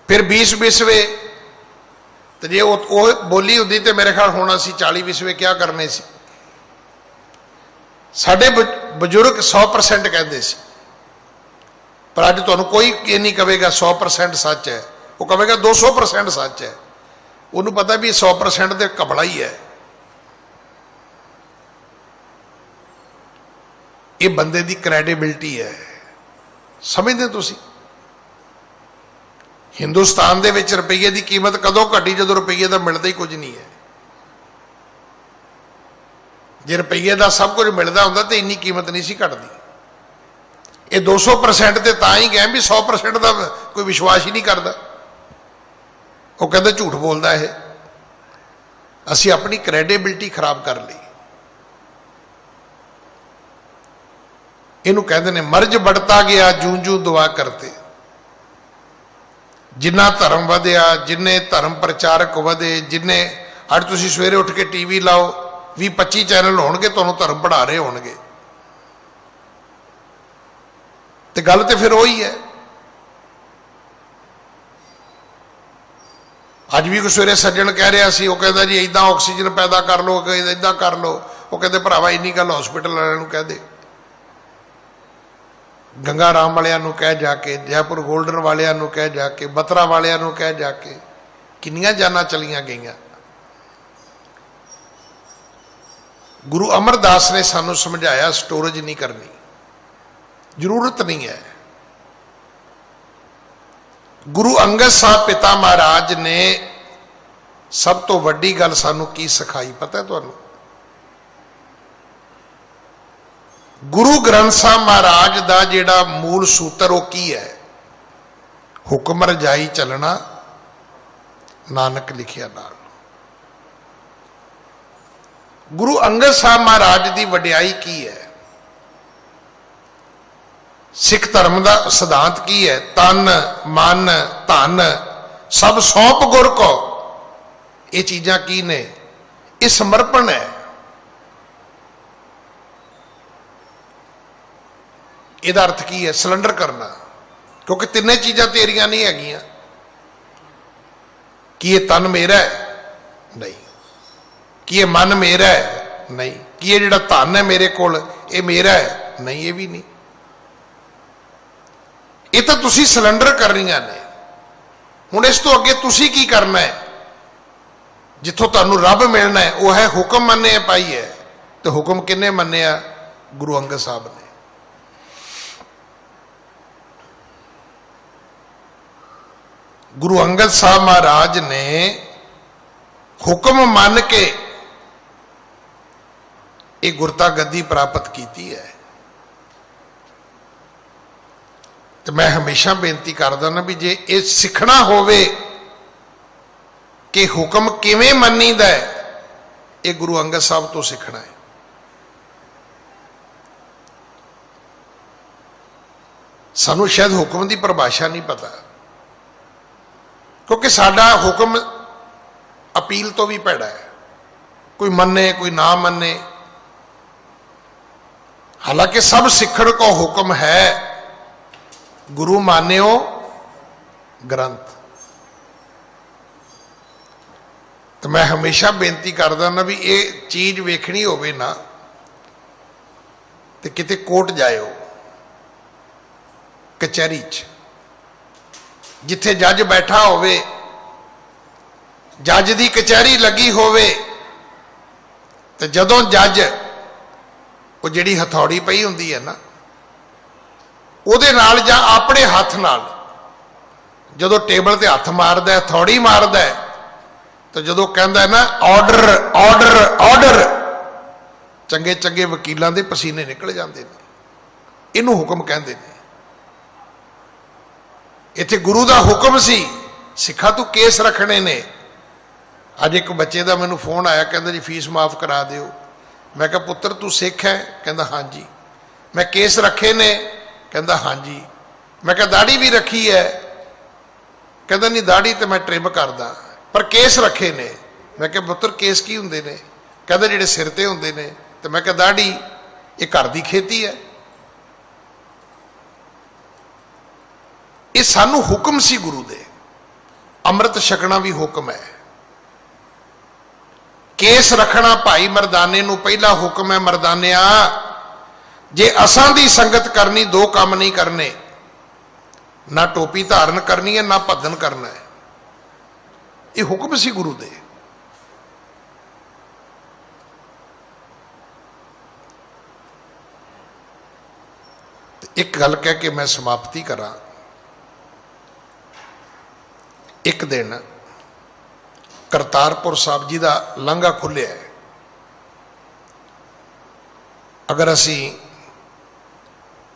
ਫਿਰ 20 ਵਿਸਵੇ, ਤੇ ਜੇ ਉਹ ਬੋਲੀ ਹੁੰਦੀ ਤੇ ਮੇਰੇ ਖਿਆਲ ਹੋਣਾ ਸੀ 40 ਵਿਸਵੇ ਕਿਆ ਕਰਨੇ ਸੀ। ਸਾਡੇ ਬਜ਼ੁਰਗ 100% ਕਹਿੰਦੇ ਸੀ, ਪਰ ਅੱਜ ਤੁਹਾਨੂੰ ਕੋਈ ਇਹ ਨਹੀਂ ਕਹੇਗਾ 100% ਸੱਚ ਹੈ, ਉਹ ਕਹੇਗਾ 200% ਸੱਚ ਹੈ। ਉਹਨੂੰ ਪਤਾ ਵੀ 100% ਤੇ ਘਪਲਾ ਹੀ ਹੈ। ਇਹ ਬੰਦੇ ਦੀ ਕ੍ਰੈਡੀਬਿਲਟੀ ਹੈ, ਸਮਝਦੇ ਤੁਸੀਂ? ਹਿੰਦੁਸਤਾਨ ਦੇ ਵਿੱਚ ਰੁਪਈਏ ਦੀ ਕੀਮਤ ਕਦੋਂ ਘਟੀ? ਜਦੋਂ ਰੁਪਈਏ ਦਾ ਮਿਲਦਾ ਹੀ ਕੁਝ ਨਹੀਂ ਹੈ। ਜੇ ਰੁਪਈਏ ਦਾ ਸਭ ਕੁਝ ਮਿਲਦਾ ਹੁੰਦਾ ਤੇ ਇੰਨੀ ਕੀਮਤ ਨਹੀਂ ਸੀ ਘਟਦੀ। ਇਹ 200% ਤੇ ਤਾਂ ਹੀ ਗਏ ਵੀ 100% ਦਾ ਕੋਈ ਵਿਸ਼ਵਾਸ ਹੀ ਨਹੀਂ ਕਰਦਾ। ਉਹ ਕਹਿੰਦੇ ਝੂਠ ਬੋਲਦਾ ਇਹ। ਅਸੀਂ ਆਪਣੀ ਕ੍ਰੈਡੀਬਿਲਟੀ ਖਰਾਬ ਕਰ ਲਈ। ਇਹਨੂੰ ਕਹਿੰਦੇ ਨੇ ਮਰਜ਼ बढ़ता ਗਿਆ ਜੂੰ ਜੂੰ ਦੁਆ ਕਰਤੇ। ਜਿੰਨਾ ਧਰਮ ਵਧਿਆ, ਜਿੰਨੇ ਧਰਮ ਪ੍ਰਚਾਰਕ ਵਧੇ, ਜਿੰਨੇ ਅੱਜ ਤੁਸੀਂ ਸਵੇਰੇ ਉੱਠ ਕੇ ਟੀਵੀ ਲਾਓ 20-25 ਚੈਨਲ ਹੋਣਗੇ ਤੁਹਾਨੂੰ ਧਰਮ ਪੜ੍ਹਾ ਰਹੇ ਹੋਣਗੇ, ਤੇ ਗੱਲ ਤੇ ਫਿਰ ਉਹੀ ਹੈ। ਅੱਜ ਵੀ ਕੋਈ ਸਵੇਰੇ ਸੱਜਣ ਕਹਿ ਰਿਹਾ ਸੀ, ਉਹ ਕਹਿੰਦਾ ਜੀ ਇਦਾਂ ਆਕਸੀਜਨ ਪੈਦਾ ਕਰ ਲਓ, ਇਦਾਂ ਕਰ ਲਓ। ਉਹ ਕਹਿੰਦੇ ਭਰਾਵਾ ਇੰਨੀ ਗੱਲ ਹਸਪੀਟਲ ਵਾਲਿਆਂ ਨੂੰ ਕਹਿ ਦੇ, ਗੰਗਾ ਰਾਮ ਵਾਲਿਆਂ ਨੂੰ ਕਹਿ ਜਾ ਕੇ, ਜੈਪੁਰ ਗੋਲਡਨ ਵਾਲਿਆਂ ਨੂੰ ਕਹਿ ਜਾ ਕੇ, ਬਤਰਾ ਵਾਲਿਆਂ ਨੂੰ ਕਹਿ ਜਾ ਕੇ, ਕਿੰਨੀਆਂ ਜਾਨਾਂ ਚਲੀਆਂ ਗਈਆਂ। ਗੁਰੂ ਅਮਰਦਾਸ ਨੇ ਸਾਨੂੰ ਸਮਝਾਇਆ ਸਟੋਰੇਜ ਨਹੀਂ ਕਰਨੀ, ਜ਼ਰੂਰਤ ਨਹੀਂ ਹੈ। ਗੁਰੂ ਅੰਗਦ ਸਾਹਿਬ ਪਿਤਾ ਮਹਾਰਾਜ ਨੇ ਸਭ ਤੋਂ ਵੱਡੀ ਗੱਲ ਸਾਨੂੰ ਕੀ ਸਿਖਾਈ ਪਤਾ ਤੁਹਾਨੂੰ? ਗੁਰੂ ਗ੍ਰੰਥ ਸਾਹਿਬ ਮਹਾਰਾਜ ਦਾ ਜਿਹੜਾ ਮੂਲ ਸੂਤਰ ਉਹ ਕੀ ਹੈ? ਹੁਕਮ ਰਜਾਈ ਚੱਲਣਾ, ਨਾਨਕ ਲਿਖਿਆ ਨਾਲ। ਗੁਰੂ ਅੰਗਦ ਸਾਹਿਬ ਮਹਾਰਾਜ ਦੀ ਵਡਿਆਈ ਕੀ ਹੈ? ਸਿੱਖ ਧਰਮ ਦਾ ਸਿਧਾਂਤ ਕੀ ਹੈ? ਤਨ ਮਨ ਧਨ ਸਭ ਸੌਂਪ ਗੁਰ ਕੋ। ਇਹ ਚੀਜ਼ਾਂ ਕੀ ਨੇ? ਇਹ ਸਮਰਪਣ ਹੈ। ਇਹਦਾ ਅਰਥ ਕੀ ਹੈ? ਸਿਲੰਡਰ ਕਰਨਾ। ਕਿਉਂਕਿ ਤਿੰਨੇ ਚੀਜ਼ਾਂ ਤੇਰੀਆਂ ਨਹੀਂ ਹੈਗੀਆਂ। ਕੀ ਇਹ ਤਨ ਮੇਰਾ ਹੈ? ਨਹੀਂ। ਕੀ ਇਹ ਮਨ ਮੇਰਾ ਹੈ? ਨਹੀਂ। ਕੀ ਇਹ ਜਿਹੜਾ ਧਨ ਹੈ ਮੇਰੇ ਕੋਲ ਇਹ ਮੇਰਾ ਹੈ? ਨਹੀਂ, ਇਹ ਵੀ ਨਹੀਂ। ਇਹ ਤਾਂ ਤੁਸੀਂ ਸਿਲੰਡਰ ਕਰਨੀਆਂ ਨੇ। ਹੁਣ ਇਸ ਤੋਂ ਅੱਗੇ ਤੁਸੀਂ ਕੀ ਕਰਨਾ ਹੈ? ਜਿੱਥੋਂ ਤੁਹਾਨੂੰ ਰੱਬ ਮਿਲਣਾ ਹੈ ਉਹ ਹੈ ਹੁਕਮ ਮੰਨਿਆ ਪਾਈ ਹੈ। ਤੇ ਹੁਕਮ ਕਿੰਨੇ ਮੰਨਿਆ? ਗੁਰੂ ਅੰਗਦ ਸਾਹਿਬ ਨੇ। ਗੁਰੂ ਅੰਗਦ ਸਾਹਿਬ ਮਹਾਰਾਜ ਨੇ ਹੁਕਮ ਮੰਨ ਕੇ ਇਹ ਗੁਰਤਾ ਗੱਦੀ ਪ੍ਰਾਪਤ ਕੀਤੀ ਹੈ। ਤੇ ਮੈਂ ਹਮੇਸ਼ਾ ਬੇਨਤੀ ਕਰਦਾ ਨਾ ਵੀ ਜੇ ਇਹ ਸਿੱਖਣਾ ਹੋਵੇ ਕਿ ਹੁਕਮ ਕਿਵੇਂ ਮੰਨੀਦਾ ਹੈ, ਇਹ ਗੁਰੂ ਅੰਗਦ ਸਾਹਿਬ ਤੋਂ ਸਿੱਖਣਾ ਹੈ। ਸਾਨੂੰ ਸ਼ਾਇਦ ਹੁਕਮ ਦੀ ਪਰਿਭਾਸ਼ਾ ਨਹੀਂ ਪਤਾ, ਕਿਉਂਕਿ ਸਾਡਾ ਹੁਕਮ ਅਪੀਲ ਤੋਂ ਵੀ ਭੈੜਾ ਹੈ। ਕੋਈ ਮੰਨੇ ਕੋਈ ਨਾ ਮੰਨੇ। ਹਾਲਾਂਕਿ ਸਭ ਸਿੱਖਣ ਕੋ ਹੁਕਮ ਹੈ, ਗੁਰੂ ਮਾਨਿਓ ਗ੍ਰੰਥ। ਤੇ ਮੈਂ ਹਮੇਸ਼ਾ ਬੇਨਤੀ ਕਰਦਾ ਨਾ ਵੀ ਇਹ ਚੀਜ਼ ਵੇਖਣੀ ਹੋਵੇ ਨਾ ਤੇ ਕਿਤੇ ਕੋਰਟ ਜਾਇਓ, ਕਚਹਿਰੀ 'ਚ, ਜਿੱਥੇ ਜੱਜ ਬੈਠਾ ਹੋਵੇ, ਜੱਜ ਦੀ ਕਚਹਿਰੀ ਲੱਗੀ ਹੋਵੇ, ਤੇ ਜਦੋਂ ਜੱਜ ਉਹ ਜਿਹੜੀ ਹਥੌੜੀ ਪਈ ਹੁੰਦੀ ਹੈ ਨਾ ਉਹਦੇ ਨਾਲ ਜਾਂ ਆਪਣੇ ਹੱਥ ਨਾਲ ਜਦੋਂ ਟੇਬਲ ਤੇ ਹੱਥ ਮਾਰਦਾ, ਹਥੌੜੀ ਮਾਰਦਾ, ਤੇ ਜਦੋਂ ਕਹਿੰਦਾ ਨਾ ਆਰਡਰ ਆਰਡਰ ਆਰਡਰ, ਚੰਗੇ ਚੰਗੇ ਵਕੀਲਾਂ ਦੇ ਪਸੀਨੇ ਨਿਕਲ ਜਾਂਦੇ ਨੇ। ਇਹਨੂੰ ਹੁਕਮ ਕਹਿੰਦੇ ਨੇ। ਇੱਥੇ ਗੁਰੂ ਦਾ ਹੁਕਮ ਸੀ, ਸਿੱਖਾ ਤੂੰ ਕੇਸ ਰੱਖਣੇ ਨੇ। ਅੱਜ ਇੱਕ ਬੱਚੇ ਦਾ ਮੈਨੂੰ ਫੋਨ ਆਇਆ, ਕਹਿੰਦਾ ਜੀ ਫੀਸ ਮਾਫ ਕਰਾ ਦਿਓ। ਮੈਂ ਕਿਹਾ ਪੁੱਤਰ ਤੂੰ ਸਿੱਖ ਹੈ? ਕਹਿੰਦਾ ਹਾਂਜੀ। ਮੈਂ ਕੇਸ ਰੱਖੇ ਨੇ? ਕਹਿੰਦਾ ਹਾਂਜੀ। ਮੈਂ ਕਿਹਾ ਦਾੜੀ ਵੀ ਰੱਖੀ ਹੈ? ਕਹਿੰਦਾ ਨਹੀਂ ਦਾੜੀ ਤੇ ਮੈਂ ਟ੍ਰਿਮ ਕਰਦਾ, ਪਰ ਕੇਸ ਰੱਖੇ ਨੇ। ਮੈਂ ਕਿਹਾ ਪੁੱਤਰ ਕੇਸ ਕੀ ਹੁੰਦੇ ਨੇ? कहते जिहड़े सिर ते हुंदे ने। ते मैं कहा दाढ़ी ये घर दी खेती है। ये सानू हुक्म सी गुरु दे, अमृत छकना भी हुक्म है। केस रखना भाई मरदाने नू पहला हुक्म है, मरदानिया जे असां दी संगत करनी दो काम नहीं करने, ना टोपी धारण करनी है ना भदन करना है। ये हुक्म सी गुरु दे। एक गल कह के मैं समाप्ति करा। एक दिन करतारपुर साहब जी का लांघा खुलिया है। अगर असी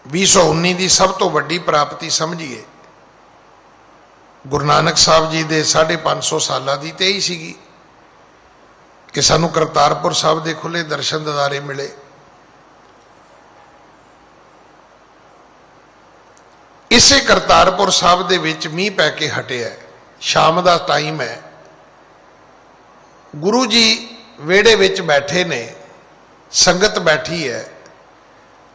2019 की सब तो वड्डी प्राप्ति समझिए, गुरु नानक साहब जी के 550 साल की तो यही सीगी कि सानू करतारपुर साहब के खुले दर्शन दीदारे मिले। इसे करतारपुर साहब दे विच मीह पै के हटे है, शाम का टाइम है। गुरु जी वेड़े विच बैठे ने, संगत बैठी है।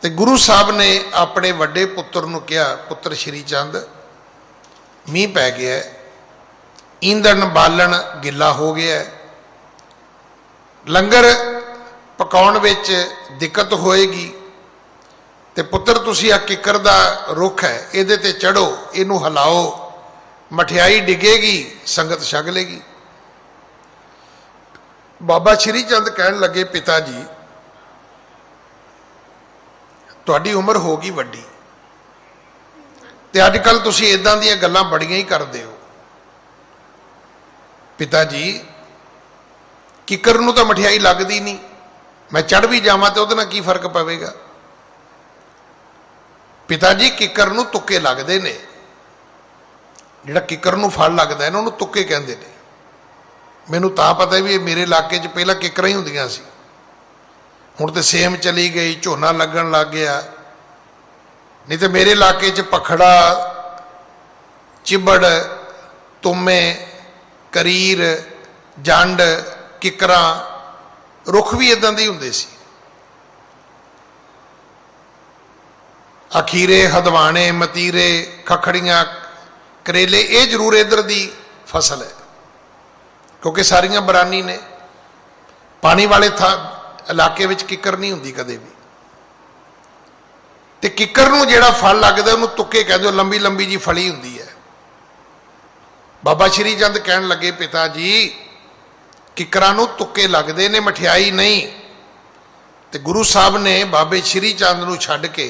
तो गुरु साहब ने अपने वड्डे पुत्र नूं कहा, पुत्र श्री चंद मीह पै गया, ईंधन बालन गिला हो गया, लंगर पकाउण विच दिक्कत होएगी, तो पुत्र तुसी आ किकर दा रुख है, इहदे ते चढ़ो, इनू हिलाओ, मठियाई डिगेगी, संगत छक लेगी। बाबा श्री चंद कहन लगे, पिता जी तुहाडी उम्र होगी वड्डी, ते अजकल तुसी इदां दीयां गल्लां बड़ियां ही करदे हो। पिता जी किकर नूं तां मठियाई लगदी नहीं, मैं चढ़ भी जावां तो उहदे नाल की फर्क पवेगा। पिता जी किकर नूं तुक्के लगदे ने, जिहड़ा किकर नूं फल लगदा है ना उहनूं तुक्के कहंदे ने। मैनूं तां पता भी मेरे इलाके 'च पहलां किकरां ही हुंदियां सी, हुण ते सेम चली गई, झोना लगन लग गया। नहीं तो मेरे इलाके 'च पखड़ा, चिबड़, तुमे, करीर, जंड, किकरां, रुख भी इदां दे हुंदे सी। अखीरे, हदवाणे, मतीरे, खखड़ियां, करेले, ये जरूर इधर दी फसल है, क्योंकि सारियां बरानी ने। पानी वाले इलाके विच किकर नहीं हुंदी कदे भी। ते किकर नूं जिहड़ा फल लगदा उहनूं तुक्के कहंदे, लंबी लंबी जी फली हुंदी है। बाबा श्री चंद कहन लगे, पिता जी किकरां नूं तुक्के लगदे ने, मठियाई नहीं। ते गुरु साहब ने बाबे श्री चंद नूं छड्ड के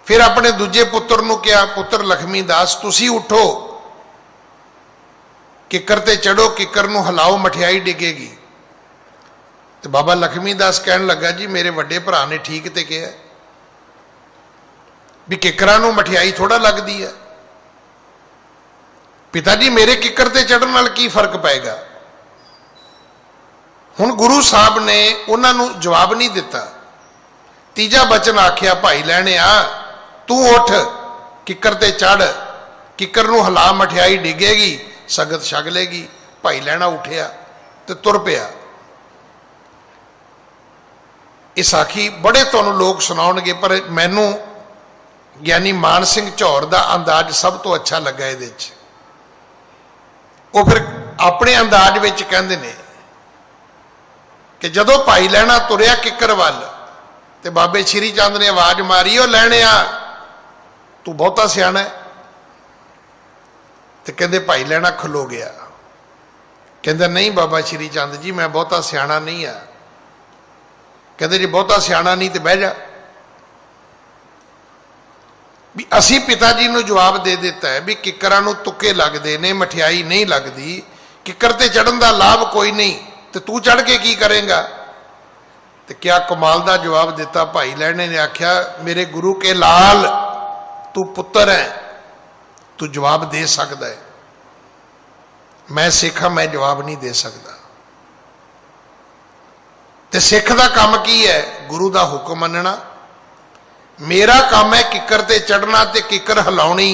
फिर अपने दूजे पुत्र नूं कहा, पुत्र लक्ष्मी दास तुसी उठो, किकर ते चढ़ो, किकर नूं हिलाओ, मठियाई डिगेगी। तो बाबा लक्ष्मी दास कहन लगा, जी मेरे वड्डे भरा ने ठीक ते कहा भी किकरां नूं मठियाई थोड़ा लगदी है। पिता जी मेरे किकर ते चढ़न नाल की फर्क पेगा। हुण गुरु साहब ने उन्हां नूं जवाब नहीं दिता। तीजा बचन आख्या, भाई लैणे आ तू उठ, किकर ते चढ़, किकर नूं हिला, मठियाई डिगेगी, संगत छक लेगी। भाई लैणा उठिया ते तुर पिया। ये साखी बड़े तुहानूं लोग सुणाउणगे, पर मैनूं ज्ञानी मान सिंह झौर का अंदाज सब तो अच्छा लगा। ये वो फिर अपने अंदाज विच कहंदे ने कि जदों भाई लैणा तुरिया किकर वल, ते बाबे श्री चंद ने आवाज मारी, ओ लैणे आ तू बहुता सियाणा है। तो कहते भाई लैणा खलो गया, कहते नहीं बाबा श्री चंद जी मैं बहुता सियाणा नहीं आ। कहते जी बहुता सियाणा नहीं तो बह जा। भी असी पिता जी नूं जवाब दे दिता है भी किकरां नूं तुक्के लगदे ने, मठियाई नहीं लगदी, किकर ते चढ़न दा लाभ कोई नहीं, तो तू चढ़ के की करेगा। तो क्या कमाल दा जवाब दिता भाई लैणे ने। आख्या मेरे गुरु के लाल तू पुत्र है, तू जवाब दे सकता है, मैं सिख हाँ मैं जवाब नहीं दे सकता। ते सिख दा काम की है? गुरु दा हुक्म मनना। मेरा काम है किकर ते चढ़ना ते किकर हिलाउणी,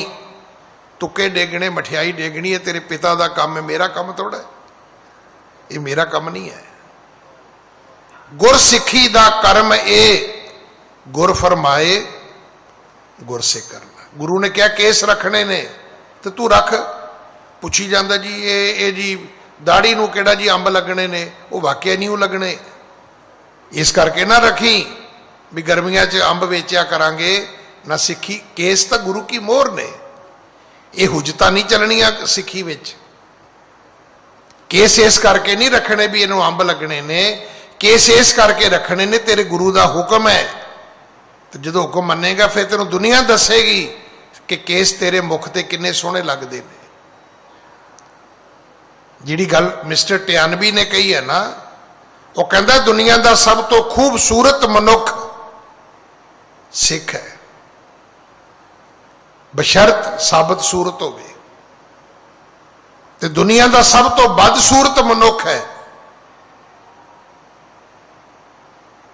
तुक्के डेगने, मठियाई डेगनी है तेरे पिता दा काम है, मेरा काम थोड़ा है, ये मेरा काम नहीं है। गुर सिखी दा कर्म ए, गुर फरमाए गुर से करना। गुरु ने क्या केस रखने ने तो तू रख। पुछी जाता जी ये जी दाढ़ी नूं किहड़ा जी अंब लगने ने, वो वाकई नहीं लगने, इस करके ना रखी भी गर्मियां च अंब वेचिया करांगे ना। सिक्खी केस तो गुरु की मोहर ने, ये हुजता नहीं चलनिया सिक्खी विच। केस इस करके नहीं रखने भी इनू अंब लगने ने, केस इस करके रखने ने तेरे गुरु का हुक्म है। तो जो हुक्म मनेगा फिर तेन दुनिया दसेगी कि केस तेरे मुख ते किन्ने सोहने लगते हैं। जिहड़ी गल मिस्टर टियानवी ने कही है ना, वो कहता दुनिया का सब तो खूबसूरत मनुख सिख है, बशर्त साबत सूरत होवे। ते दुनिया का सब तो बदसूरत मनुख है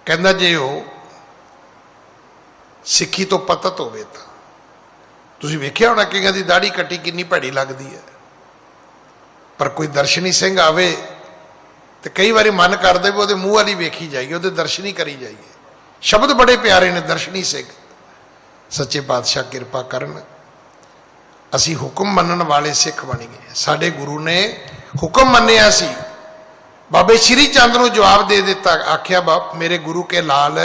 कहता जे वो सिक्खी तो पतत होवे। तो तुसीं वेखिया होना कि दी दाढ़ी कट्टी कितनी भैड़ी लगती है, पर कोई दर्शनी सिंह आवे तो कई बार मन करदे भी वो मूँह वाली वेखी जाइए, वो दर्शन ही करी जाइए। शब्द बड़े प्यारे ने दर्शनी सिंह। सच्चे पातशाह किरपा करन, असी हुक्म मनन वाले सिख बन गए। साडे गुरु ने हुक्म मन्निया सी। बाबे श्री चंद नूं जवाब दे दिता, आख्या बाप मेरे गुरु के लाल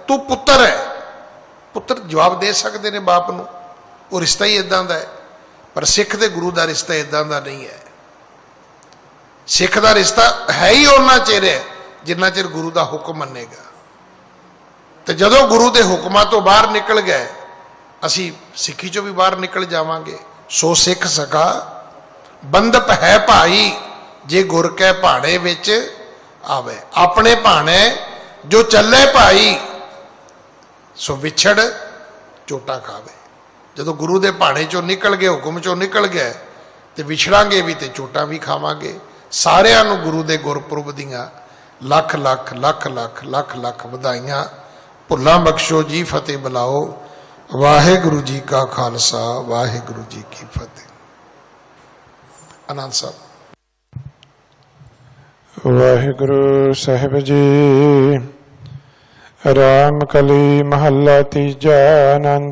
तू पुत्र है। पुत्र जवाब दे सकते ने बाप नूं, वो रिश्ता ही इदां दा है। पर सिख दे गुरु का रिश्ता इदां दा नहीं है। सिख का रिश्ता है ही उन्ना चिर है जिन्ना चिर गुरु का हुक्म मनेगा। तो जदों गुरु के हुक्मां तो बाहर निकल गए, असी सिक्खी चों भी बाहर निकल जावांगे। सो सिख सका बंदप है भाई, जे गुर कै भाणे विच आवे। अपने भाणे जो चले भाई, सो विछड़ चोटा खावे। जदों गुरु के भाणे चों निकल गए, हुक्म चों निकल गए, तो विछड़ांगे भी तो चोटा भी खावांगे। सारिਆਂ ਨੂੰ गुरु के गुरपुरब दियां लख लख लख लख लख लख ਵਧਾਈਆਂ। भुल्लां बख्शो जी, फतेह बुलाओ। वाहिगुरु जी का खालसा, वाहिगुरु जी की फतेह। आनंद साहब। वाहिगुरु साहिब जी। राम कली महला तीजा। आनंद